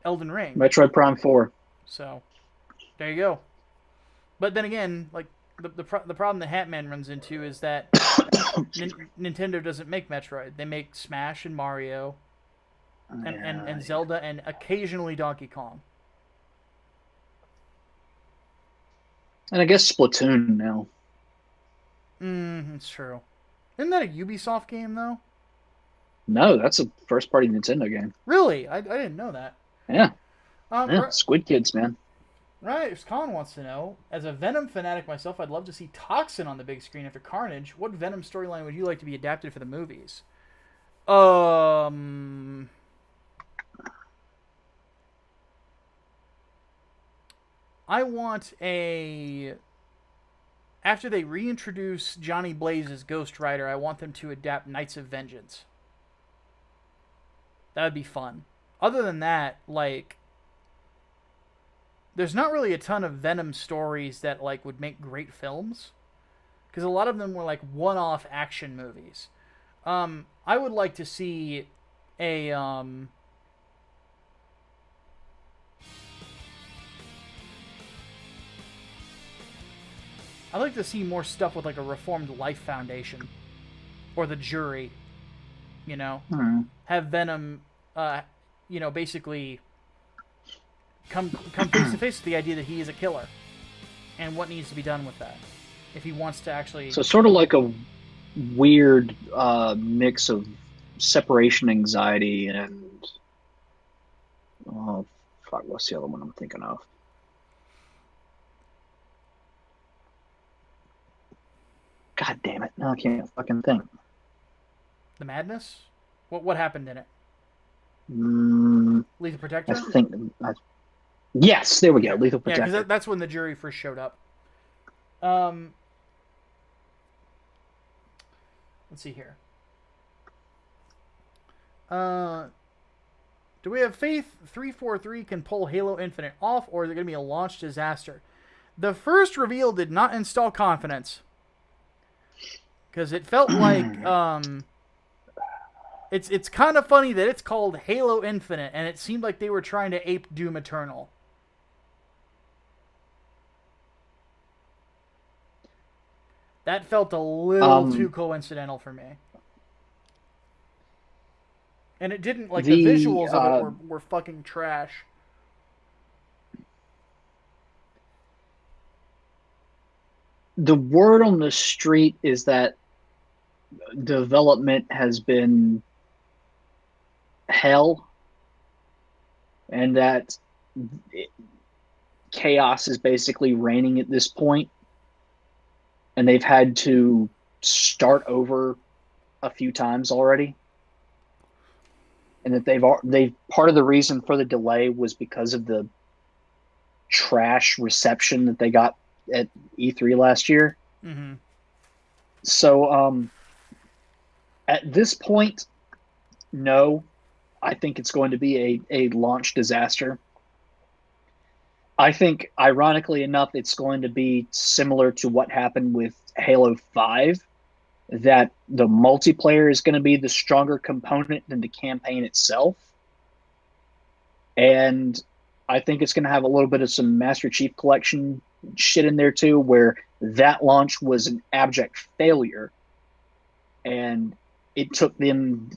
Elden Ring. Metroid Prime 4. So, there you go. But then again, like the problem that Hatman runs into is that Nintendo doesn't make Metroid. They make Smash and Mario, and Zelda, and occasionally Donkey Kong. And I guess Splatoon now. It's true. Isn't that a Ubisoft game though? No, that's a first-party Nintendo game. Really? I didn't know that. Yeah. Squid Kids, man. Right, if Colin wants to know, as a Venom fanatic myself, I'd love to see Toxin on the big screen after Carnage. What Venom storyline would you like to be adapted for the movies? I want a... After they reintroduce Johnny Blaze as Ghost Rider, I want them to adapt Knights of Vengeance. That would be fun. Other than that, like... There's not really a ton of Venom stories that like would make great films, because a lot of them were like one-off action movies. I would like to see a I'd like to see more stuff with like a Reformed Life Foundation or the Jury. You know, have Venom, basically come face to face with the idea that he is a killer and what needs to be done with that if he wants to actually... So sort of like a weird mix of separation anxiety and what's the other one I'm thinking of? God damn it. No, I can't fucking think. The Madness? What happened in it? Lethal Protector? Yes, there we go. Lethal Protector. Yeah, because that's when the Jury first showed up. Let's see here. Do we have faith 343 can pull Halo Infinite off, or is it going to be a launch disaster? The first reveal did not install confidence. Because it felt like... It's kind of funny that it's called Halo Infinite, and it seemed like they were trying to ape Doom Eternal. That felt a little too coincidental for me. And it didn't, like, the visuals of it were fucking trash. The word on the street is that development has been hell, and that chaos is basically reigning at this point, and they've had to start over a few times already, and that they've part of the reason for the delay was because of the trash reception that they got at E3 last year. Mm-hmm. So at this point, no, I think it's going to be a launch disaster. I think, ironically enough, it's going to be similar to what happened with Halo 5, that the multiplayer is going to be the stronger component than the campaign itself. And I think it's going to have a little bit of some Master Chief Collection shit in there too, where that launch was an abject failure. And it took them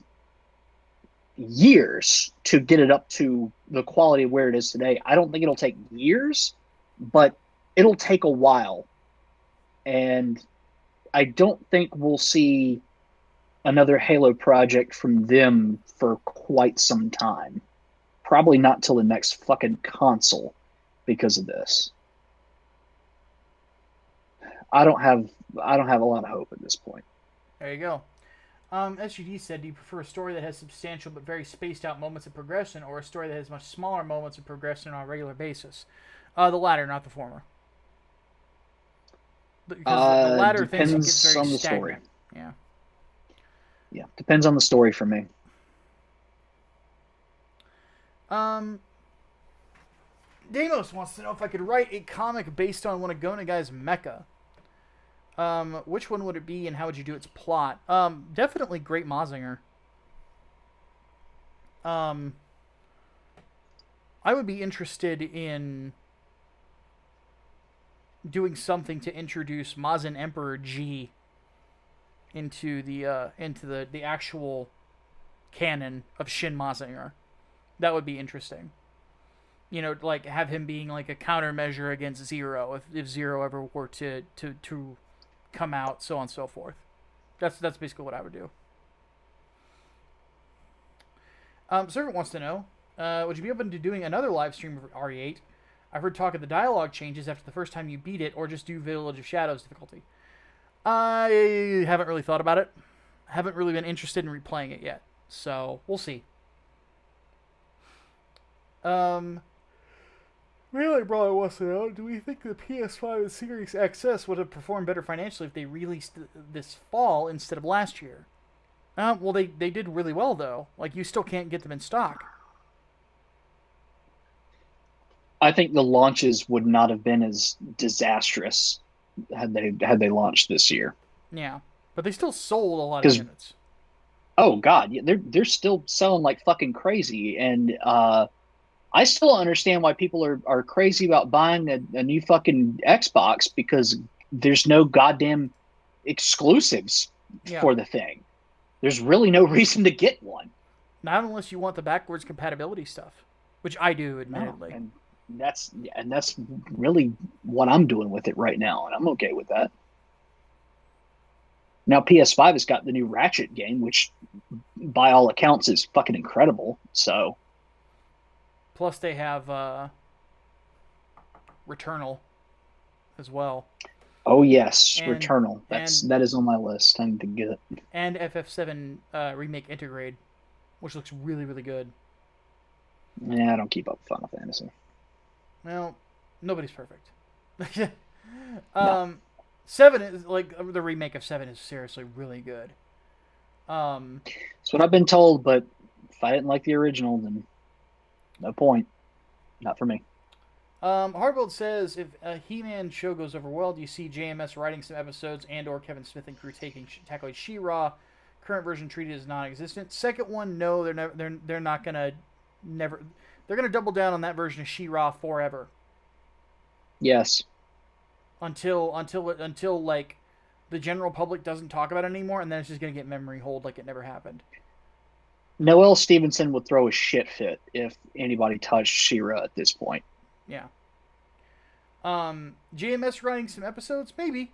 years to get it up to the quality of where it is today. I don't think it'll take years, but it'll take a while. And I don't think we'll see another Halo project from them for quite some time. Probably not till the next fucking console because of this. I don't have a lot of hope at this point. There you go. SGD said, do you prefer a story that has substantial but very spaced out moments of progression, or a story that has much smaller moments of progression on a regular basis? The latter, not the former. Because the latter things get very on the stagnant. story. Yeah, depends on the story for me. Deimos wants to know if I could write a comic based on one of Gona Guy's mecha. Which one would it be, and how would you do its plot? Definitely Great Mazinger. I would be interested in doing something to introduce Mazin Emperor G into the actual canon of Shin Mazinger. That would be interesting. You know, like have him being like a countermeasure against Zero if Zero ever were to come out, so on and so forth. That's basically what I would do. Servant wants to know, would you be open to doing another live stream of RE8? I've heard talk of the dialogue changes after the first time you beat it, or just do Village of Shadows difficulty. I haven't really thought about it. Haven't really been interested in replaying it yet, so we'll see. Really, brother wants to know, do we think the PS5 and Series XS would have performed better financially if they released this fall instead of last year? Well, they did really well, though. Like, you still can't get them in stock. I think the launches would not have been as disastrous had they launched this year. Yeah, but they still sold a lot of units. Oh God, they're still selling like fucking crazy, and I still don't understand why people are crazy about buying a new fucking Xbox, because there's no goddamn exclusives for the thing. There's really no reason to get one. Not unless you want the backwards compatibility stuff, which I do, admittedly. No, and that's really what I'm doing with it right now, and I'm okay with that. Now PS5 has got the new Ratchet game, which by all accounts is fucking incredible. So, plus they have Returnal as well. Oh yes, Returnal. That is on my list. I need to get it. And FF7 Remake Intergrade, which looks really, really good. Yeah, I don't keep up with Final Fantasy. Well, nobody's perfect. No. 7 is like the remake of 7 is seriously really good. That's what I've been told, but if I didn't like the original, then no point. Not for me. Hardboiled says, if a He-Man show goes over well, do you see JMS writing some episodes and/or Kevin Smith and crew tackling She-Ra? Current version treated as non-existent. Second one, no, they're not gonna never. They're gonna double down on that version of She-Ra forever. Yes. Until like the general public doesn't talk about it anymore, and then it's just gonna get memory hold like it never happened. Noelle Stevenson would throw a shit fit if anybody touched She-Ra at this point. Yeah. JMS writing some episodes, maybe.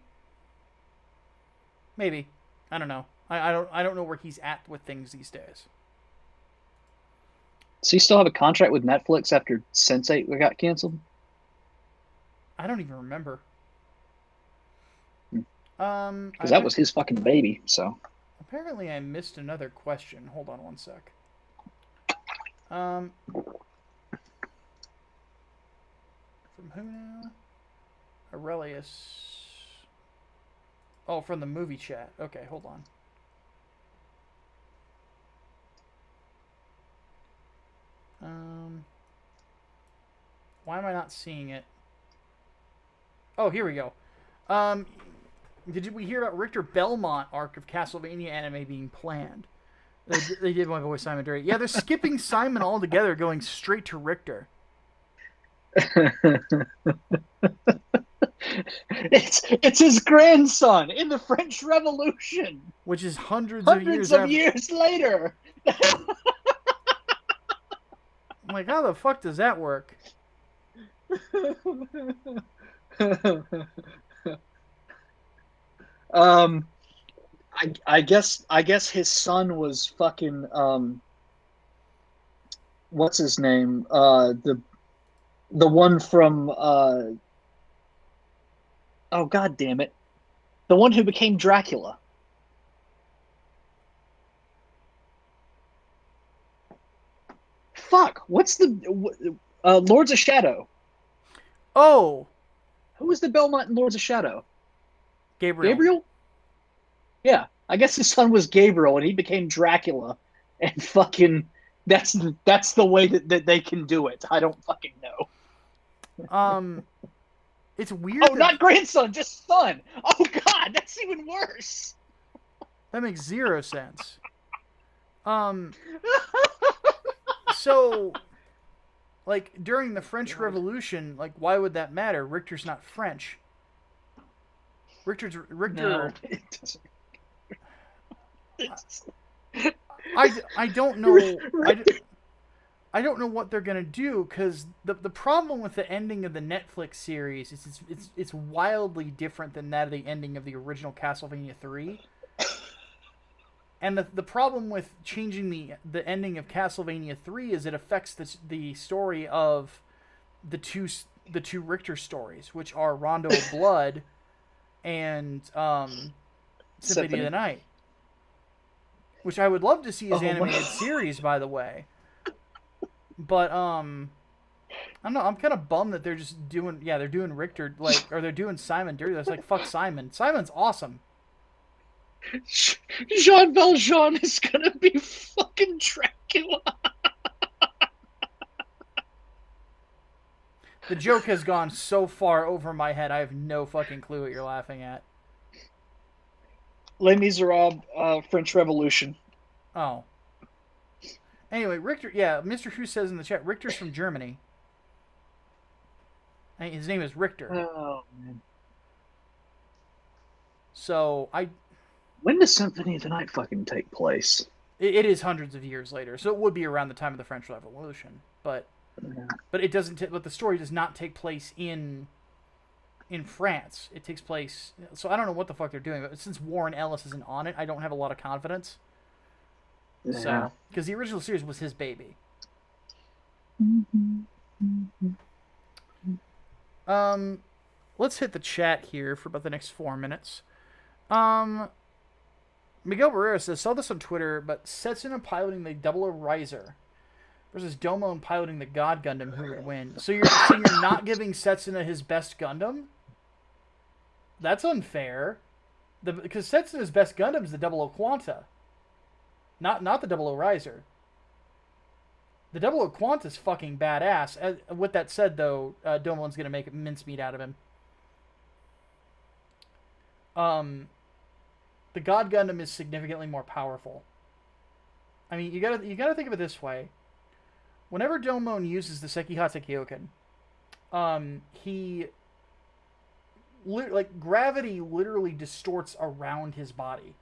I don't know. I don't know where he's at with things these days. Does he still have a contract with Netflix after Sense8 got canceled? I don't even remember. Because that was his fucking baby, so. Apparently I missed another question. Hold on one sec. From who now? Aurelius. Oh, from the movie chat. Okay, hold on. Why am I not seeing it? Oh, here we go. Did we hear about Richter Belmont arc of Castlevania anime being planned? They did my voice, Simon Dury. Yeah, they're skipping Simon altogether, going straight to Richter. It's his grandson in the French Revolution, which is hundreds of years later. like, how the fuck does that work? um, I guess his son was fucking what's his name? The one from oh god damn it, the one who became Dracula. Fuck, what's the Lords of Shadow? Oh, Who was the Belmont in Lords of Shadow? Gabriel. Gabriel? Yeah, I guess his son was Gabriel, and he became Dracula, and fucking that's the way that they can do it. I don't fucking know. It's weird Oh, that not grandson, just son. Oh god, that's even worse. that makes zero sense. So, like, during the French Revolution, like, why would that matter? Richter's not French. Richter. No, it doesn't. It's, I don't know. I don't know what they're gonna do, because the problem with the ending of the Netflix series is it's wildly different than that of the ending of the original Castlevania 3. And the problem with changing the ending of Castlevania 3 is it affects the story of the two Richter stories, which are Rondo of Blood and Symphony of the Night, which I would love to see as animated series, by the way. But I don't know. I'm kind of bummed that they're just doing they're doing Richter, like, or they're doing Simon dirty. That's like, fuck Simon. Simon's awesome. Jean Valjean is gonna be fucking Dracula. The joke has gone so far over my head. I have no fucking clue what you're laughing at. Les Miserables, French Revolution. Oh. Anyway, Richter. Yeah, Mr. Who says in the chat, Richter's from Germany. His name is Richter. Oh man. So When does Symphony of the Night fucking take place? It is hundreds of years later, so it would be around the time of the French Revolution, but it doesn't. But the story does not take place in France. It takes place. So I don't know what the fuck they're doing, but since Warren Ellis isn't on it, I don't have a lot of confidence. Yeah. So, because the original series was his baby. Let's hit the chat here for about the next 4 minutes. Miguel Barrera says, saw this on Twitter, but Setsuna piloting the 00 Riser versus Domon piloting the God Gundam, who would win? So you're not giving Setsuna his best Gundam? That's unfair. Because Setsuna's best Gundam is the 00 Quanta. Not the 00 Riser. The 00 Quanta is fucking badass. With that said, though, Domon's going to make mincemeat out of him. The God Gundam is significantly more powerful. I mean, you gotta think of it this way. Whenever Domon uses the Sekihata Kyoken, gravity literally distorts around his body.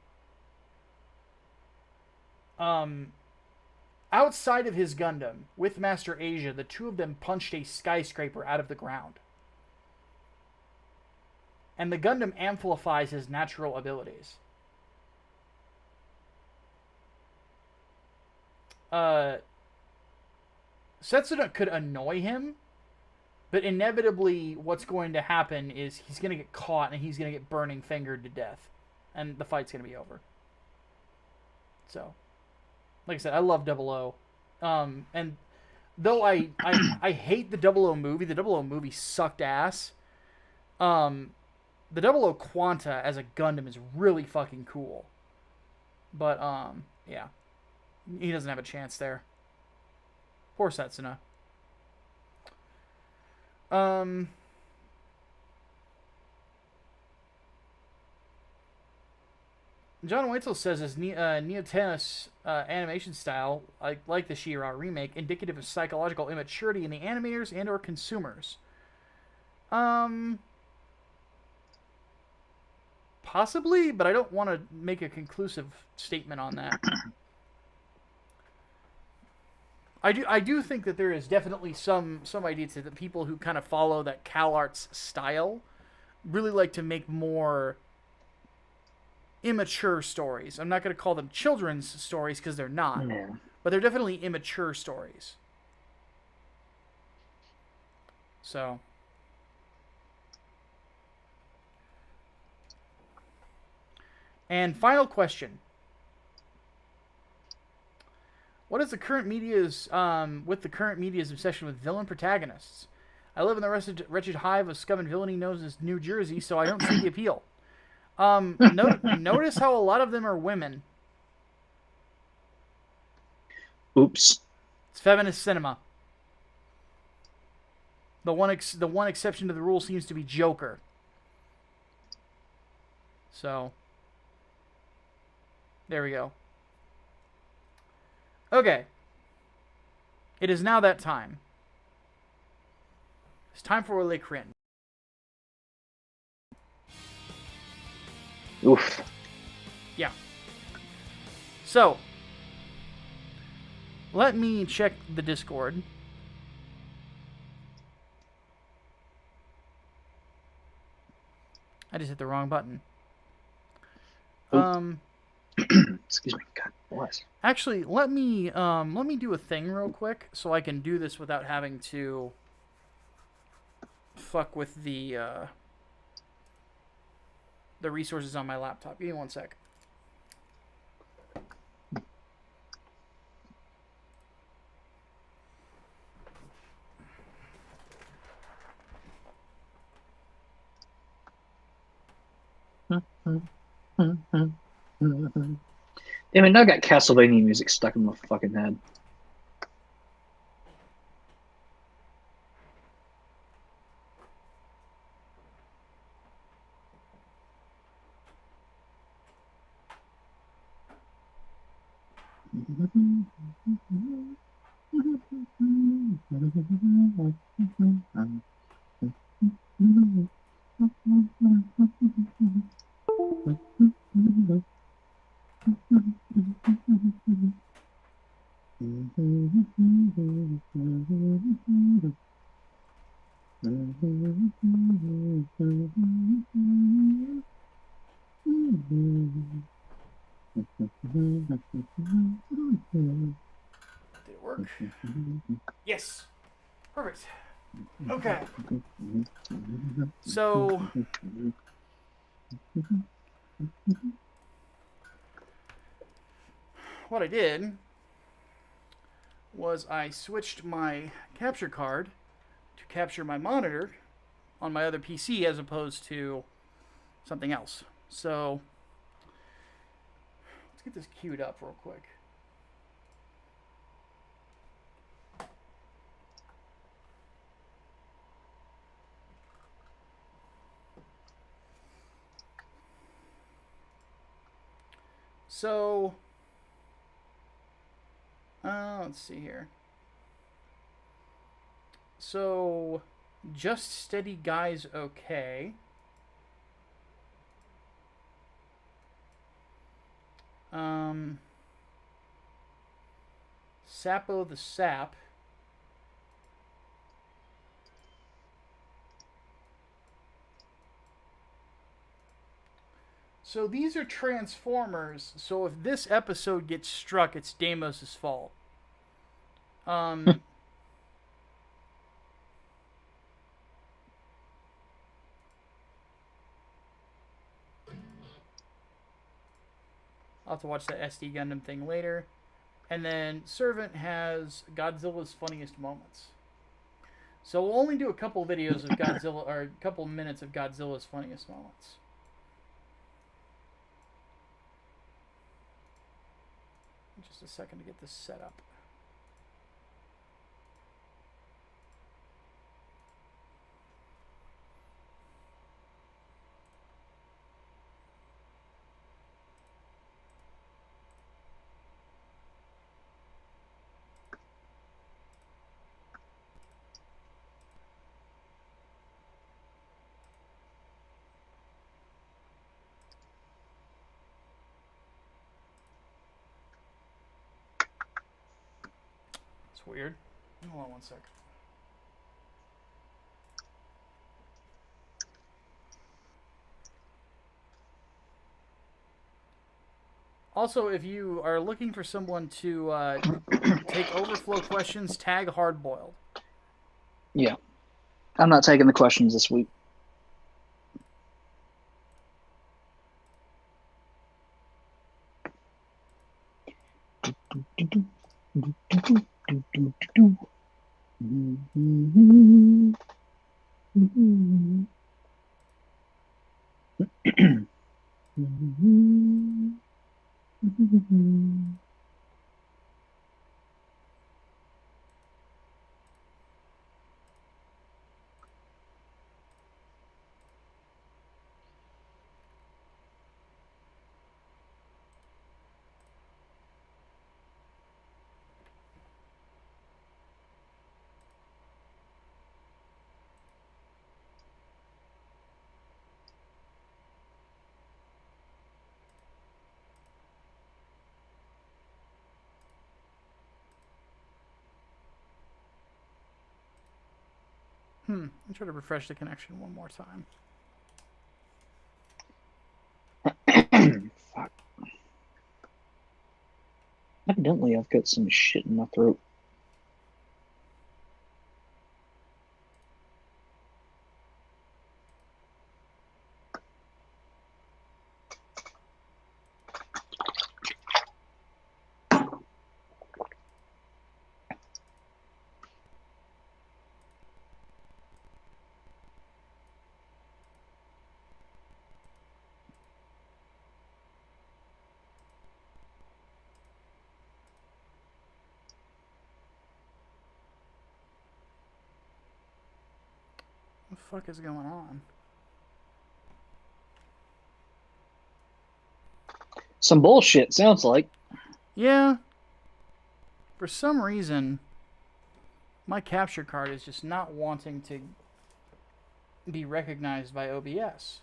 Outside of his Gundam, with Master Asia, the two of them punched a skyscraper out of the ground. And the Gundam amplifies his natural abilities. Setsuna could annoy him, but inevitably what's going to happen is he's going to get caught and he's going to get burning fingered to death. And the fight's going to be over. So, like I said, I love 00. And though I hate the 00 movie, the 00 movie sucked ass. The 00 Quanta as a Gundam is really fucking cool. But, yeah. He doesn't have a chance there. Poor Setsuna. John Weitzel says his Neotennis animation style, like the She-Ra remake, indicative of psychological immaturity in the animators and or consumers. Possibly, but I don't want to make a conclusive statement on that. I do think that there is definitely some idea to the people who kind of follow that CalArts style really like to make more immature stories. I'm not going to call them children's stories because they're not, Yeah. but they're definitely immature stories. So, and final question: what is the current media's with the current media's obsession with villain protagonists? I live in the wretched hive of scum and villainy known as New Jersey, so I don't see the appeal. Notice how a lot of them are women. Oops. It's feminist cinema. The one exception to the rule seems to be Joker. So, there we go. Okay. It is now that time. It's time for Le Crin. Oof. Yeah. So, let me check the Discord. I just hit the wrong button. Excuse me. God bless. Actually, let me do a thing real quick so I can do this without having to fuck with the resources on my laptop. Give me one sec. Damn it, now I got Castlevania music stuck in my fucking head. Did it work? Yes. Perfect. Okay. So, what I did was I switched my capture card to capture my monitor on my other PC as opposed to something else. So, let's get this queued up real quick. So, let's see here. So, Just Steady Guys okay. Sapo the Sap. So these are Transformers, so if this episode gets struck, it's Deimos' fault. I'll have to watch that SD Gundam thing later. And then Servant has Godzilla's funniest moments. So we'll only do a couple videos of Godzilla, or a couple minutes of Godzilla's funniest moments. Just a second to get this set up. It's weird. Hold on one sec. Also, if you are looking for someone to take overflow questions, tag hardboiled. Yeah. I'm not taking the questions this week. I'll try to refresh the connection one more time. Fuck. Evidently, I've got some shit in my throat. What the fuck is going on? Some bullshit, sounds like. Yeah. For some reason, my capture card is just not wanting to be recognized by OBS.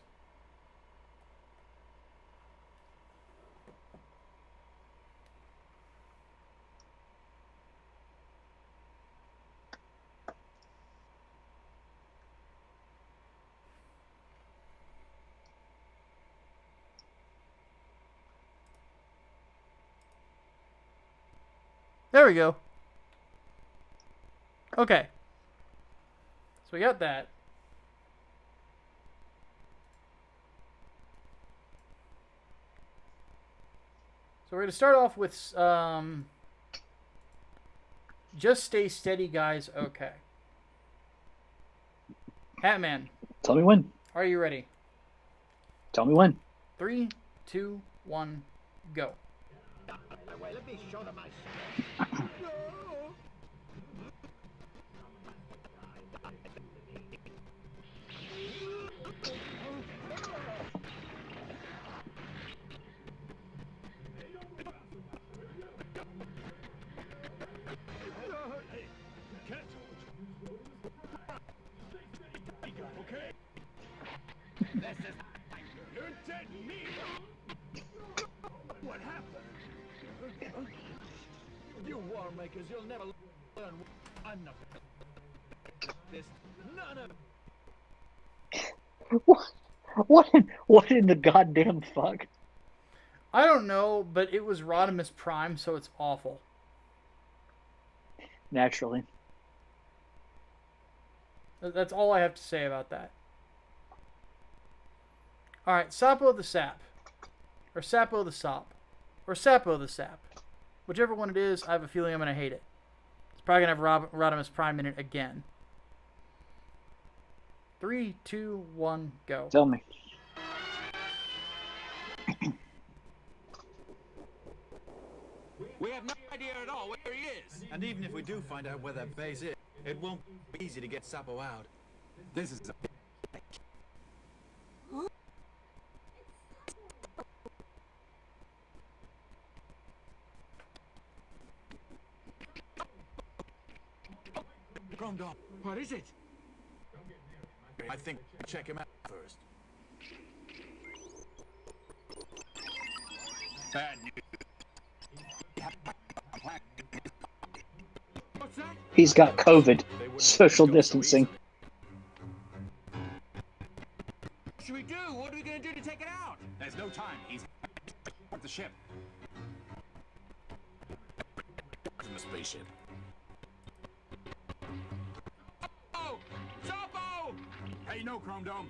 There we go. Okay. So we got that. So we're going to start off with just stay steady, guys. Okay. Hatman, Tell me when. are you ready? Tell me when. 3, 2, 1, go. Let me show them my okay? This is you're dead meat. What happened? You war makers, you'll never learn. I'm not this. None of What in the goddamn fuck? I don't know, but it was Rodimus Prime, so it's awful. Naturally. That's all I have to say about that. Alright, Sapo the Sap. Or Sapo the Sop. Or Sapo the Sap. Whichever one it is, I have a feeling I'm going to hate it. It's probably going to have Rodimus Prime in it again. 3, 2, 1, go. Tell me. We have no idea at all where he is. And even if we do find out where that base is, it won't be easy to get Sapo out. This is a Chrome Dog, what is it? I think check him out first. Bad news. What's that? He's got COVID. They wouldn't Social let it go so distancing. easily. What should we do? What are we gonna do to take it out? There's no time. He's at the ship. In the spaceship. Oh! Zoppo! Hey, no, Chrome Dome.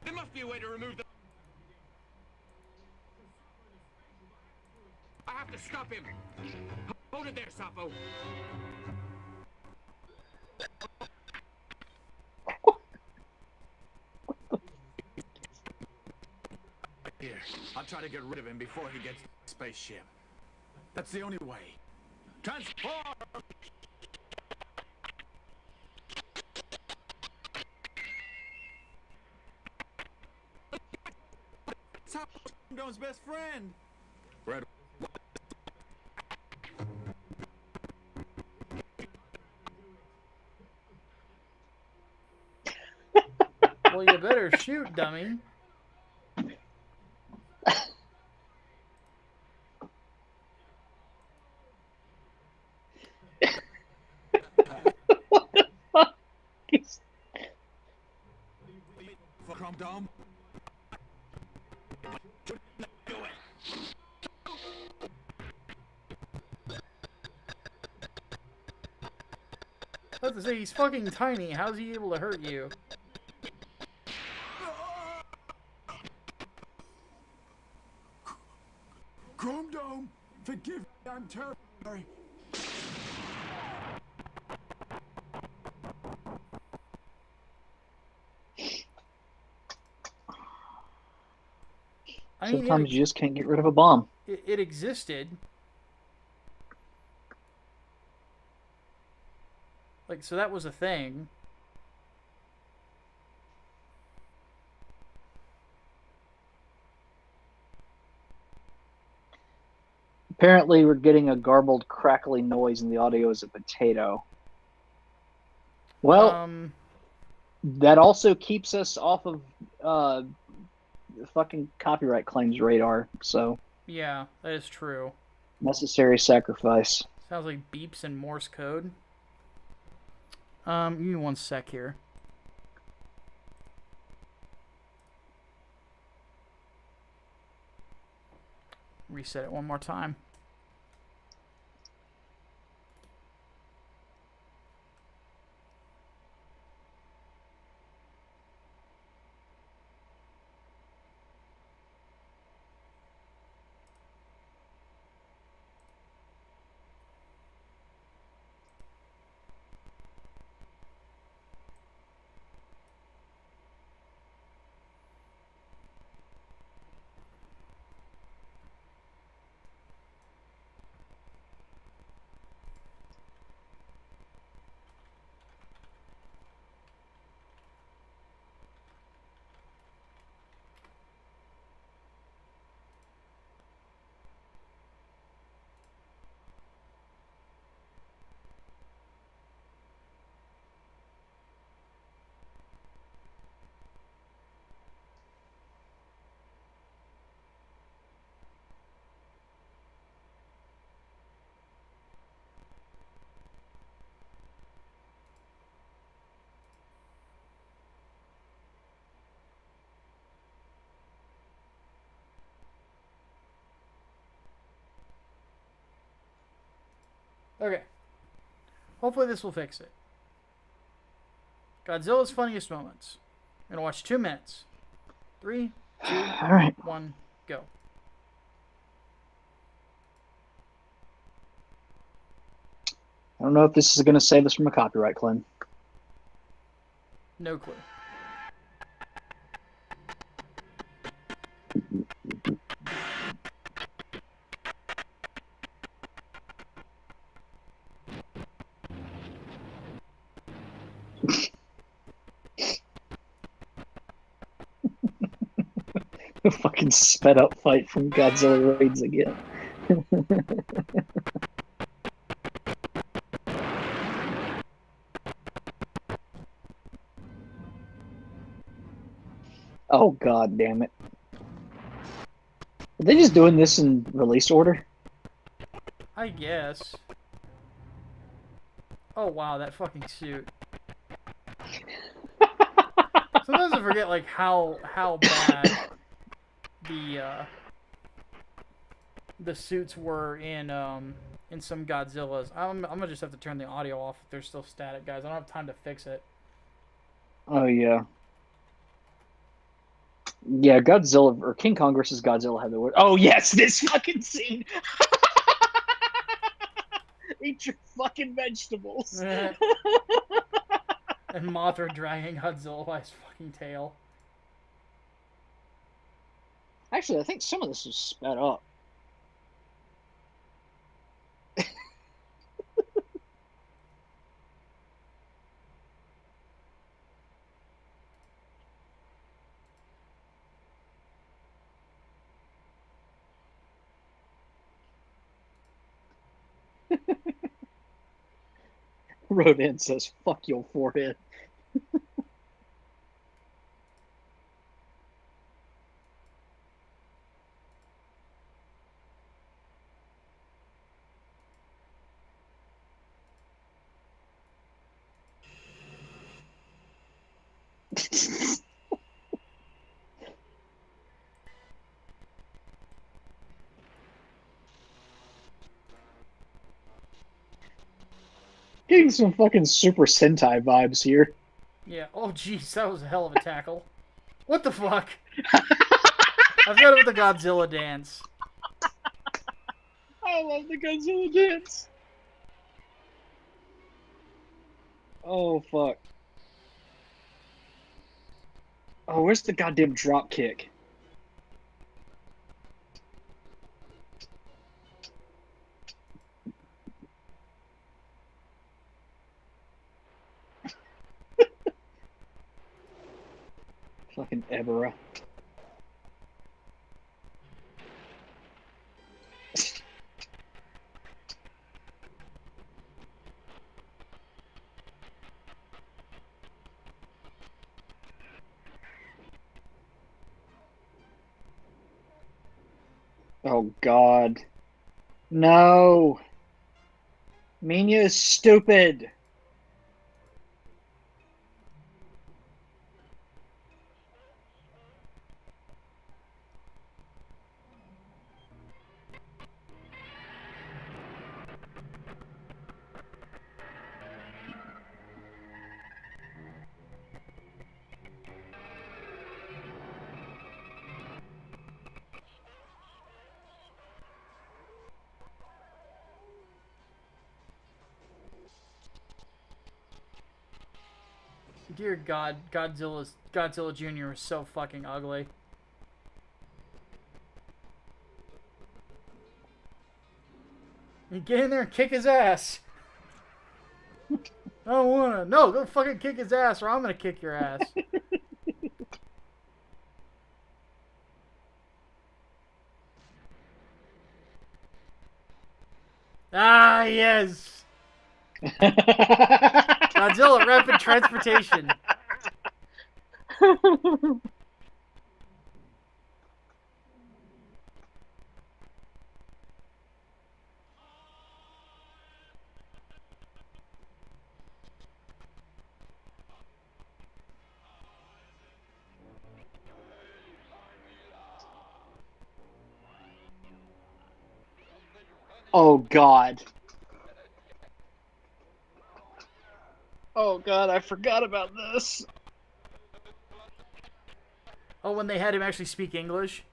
There must be a way to remove the... I have to stop him! Hold it there, Sapo! Here, I'll try to get rid of him before he gets to the spaceship. That's the only way. Transform! Dome's best friend. Red. Well, you better shoot, dummy. What the fuck? For Chrome Dome. Do it. I was to say, he's fucking tiny. How's he able to hurt you? Chrome Dome, forgive me. I'm terribly sorry. I mean, Sometimes you just can't get rid of a bomb. it existed. Like, so that was a thing. Apparently, we're getting a garbled, crackly noise, and the audio is a potato. Well, that also keeps us off of fucking copyright claims radar. So Yeah, that is true. necessary sacrifice. Sounds like beeps in Morse code. Give me one sec here. Reset it one more time. Okay. Hopefully this will fix it. Godzilla's funniest moments. I'm gonna watch 2 minutes. 3, 2, All right. 1, go. I don't know if this is going to save us from a copyright claim. No clue. Fucking sped up fight from Godzilla Raids again. Oh god damn it. Are they just doing this in release order? I guess. Oh wow, that fucking suit. Sometimes I forget like how bad the suits were in some Godzillas. I'm gonna just have to turn the audio off if there's still static, guys. I don't have time to fix it. Oh yeah. Yeah, Godzilla or King Kong versus Godzilla had the word. Oh yes, this fucking scene. Eat your fucking vegetables. And Mothra dragging Godzilla by his fucking tail. Actually, I think some of this was sped up. Rodan says, "Fuck your forehead." Getting some fucking Super Sentai vibes here. Yeah. Oh jeez, that was a hell of a tackle. What the fuck? I've got it with the Godzilla dance. I love the Godzilla dance. Oh fuck. Oh, where's the goddamn drop kick? Fucking Ebera. Oh god. No. Minya is stupid. Dear God, Godzilla Jr. is so fucking ugly. You get in there and kick his ass. I don't wanna. No, go fucking kick his ass, or I'm gonna kick your ass. Ah, yes. Godzilla rapid transportation. Oh god. Oh god, I forgot about this. Oh, when they had him actually speak English.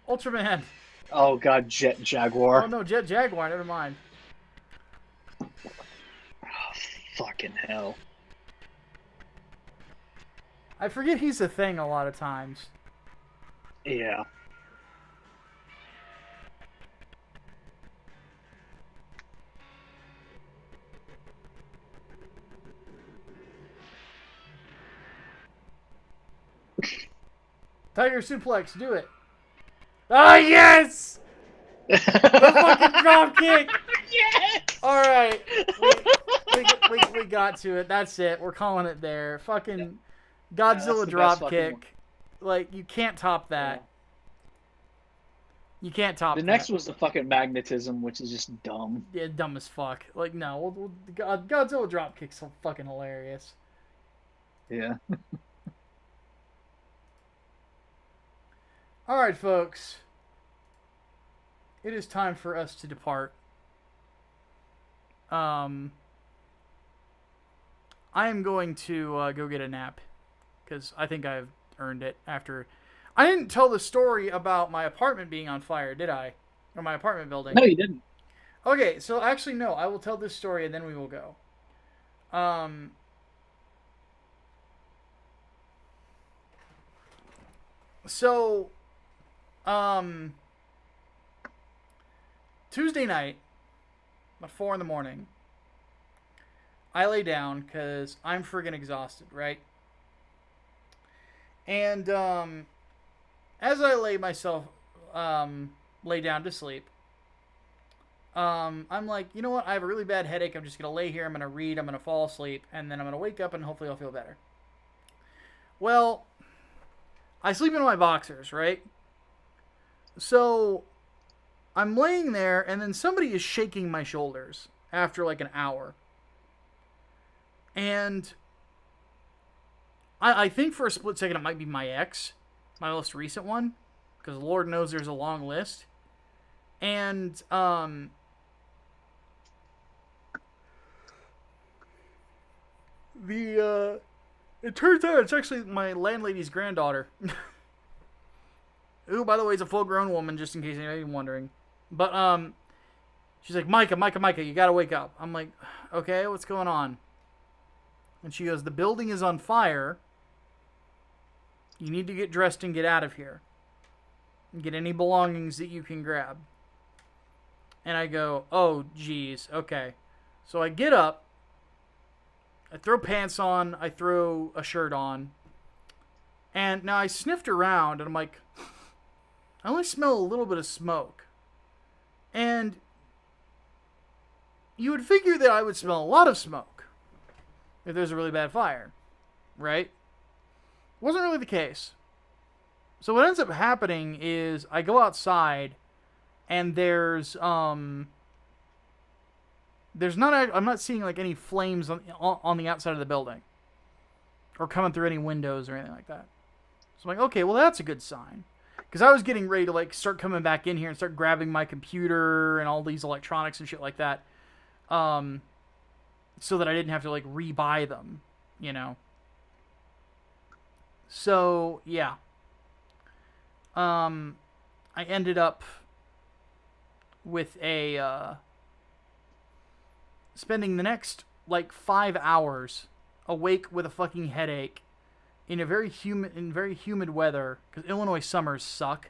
Ultraman. Oh god, Jet Jaguar. Oh no, Jet Jaguar. Never mind. Oh, fucking hell. I forget he's a thing a lot of times. Yeah. Tiger suplex, do it. Ah, yes! The fucking drop kick! Yes! Alright. we got to it. That's it. We're calling it there. Fucking that's Godzilla the drop best fucking kick. Like, you can't top that. You can't top The that. next was the fucking magnetism, which is just dumb. Yeah, dumb as fuck. Like, no. Godzilla drop kick's so fucking hilarious. Yeah. All right, folks. It is time for us to depart. I am going to go get a nap because I think I've earned it after. I didn't tell the story about my apartment being on fire, did I? Or my apartment building. No, you didn't. Okay, so actually, no. I will tell this story and then we will go. So, Tuesday night, about 4 in the morning, I lay down because I'm friggin' exhausted, right? And as I lay down to sleep, I'm like, you know what? I have a really bad headache. I'm just gonna lay here. I'm gonna read. I'm gonna fall asleep, and then I'm gonna wake up, and hopefully I'll feel better. Well, I sleep in my boxers, right? So I'm laying there, and then somebody is shaking my shoulders after like an hour. And I think for a split second it might be my ex, my most recent one, because Lord knows there's a long list. And it turns out it's actually my landlady's granddaughter. Who, by the way, is a full-grown woman, just in case anybody's wondering. But she's like, Micah, you gotta wake up. I'm like, okay, what's going on? And she goes, the building is on fire. You need to get dressed and get out of here. And get any belongings that you can grab. And I go, oh, geez, okay. So I get up. I throw pants on. I throw a shirt on. And now I sniffed around, and I'm like, I only smell a little bit of smoke. And you would figure that I would smell a lot of smoke if there's a really bad fire, right? Wasn't really the case. So what ends up happening is I go outside, and there's I'm not seeing like any flames on the outside of the building, or coming through any windows or anything like that. So I'm like, okay, well that's a good sign, because I was getting ready to like start coming back in here and start grabbing my computer and all these electronics and shit like that, so that I didn't have to like re-buy them, you know. So yeah, I ended up with spending the next like 5 hours awake with a fucking headache in very humid weather, because Illinois summers suck.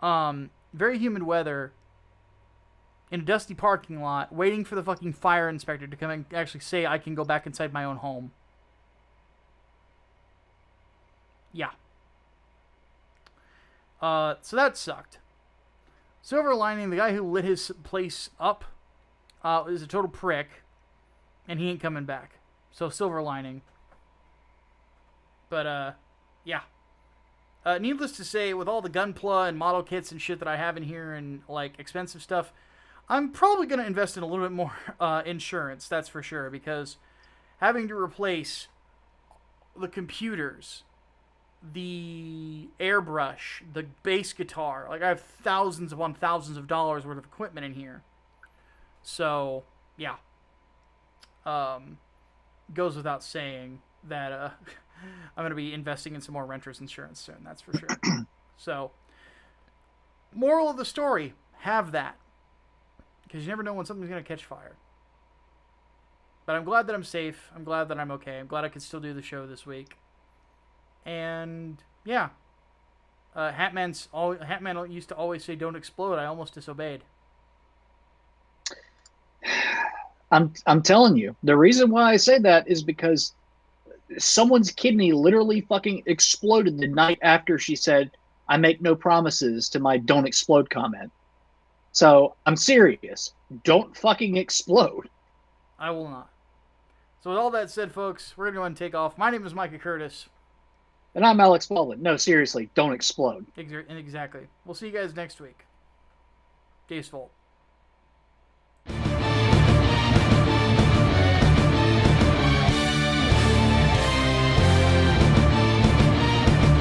Very humid weather in a dusty parking lot, waiting for the fucking fire inspector to come and actually say I can go back inside my own home. Yeah. So that sucked. Silver lining, the guy who lit his place up is a total prick, and he ain't coming back. So silver lining. But, yeah. Needless to say, with all the gunpla and model kits and shit that I have in here and, like, expensive stuff, I'm probably going to invest in a little bit more insurance, that's for sure, because having to replace the computers, the airbrush, the bass guitar, like, I have thousands upon thousands of dollars worth of equipment in here. So, yeah. Goes without saying that I'm going to be investing in some more renter's insurance soon, that's for sure. So, moral of the story, have that. Because you never know when something's going to catch fire. But I'm glad that I'm safe. I'm glad that I'm okay. I'm glad I can still do the show this week. And, yeah. Hatman used to always say, don't explode. I almost disobeyed. I'm telling you, the reason why I say that is because someone's kidney literally fucking exploded the night after she said, I make no promises to my don't explode comment. So I'm serious. Don't fucking explode. I will not. So with all that said, folks, we're going to go ahead and take off. My name is Micah Curtis. And I'm Alex Baldwin. No, seriously, don't explode. Exactly. We'll see you guys next week. Gasefold.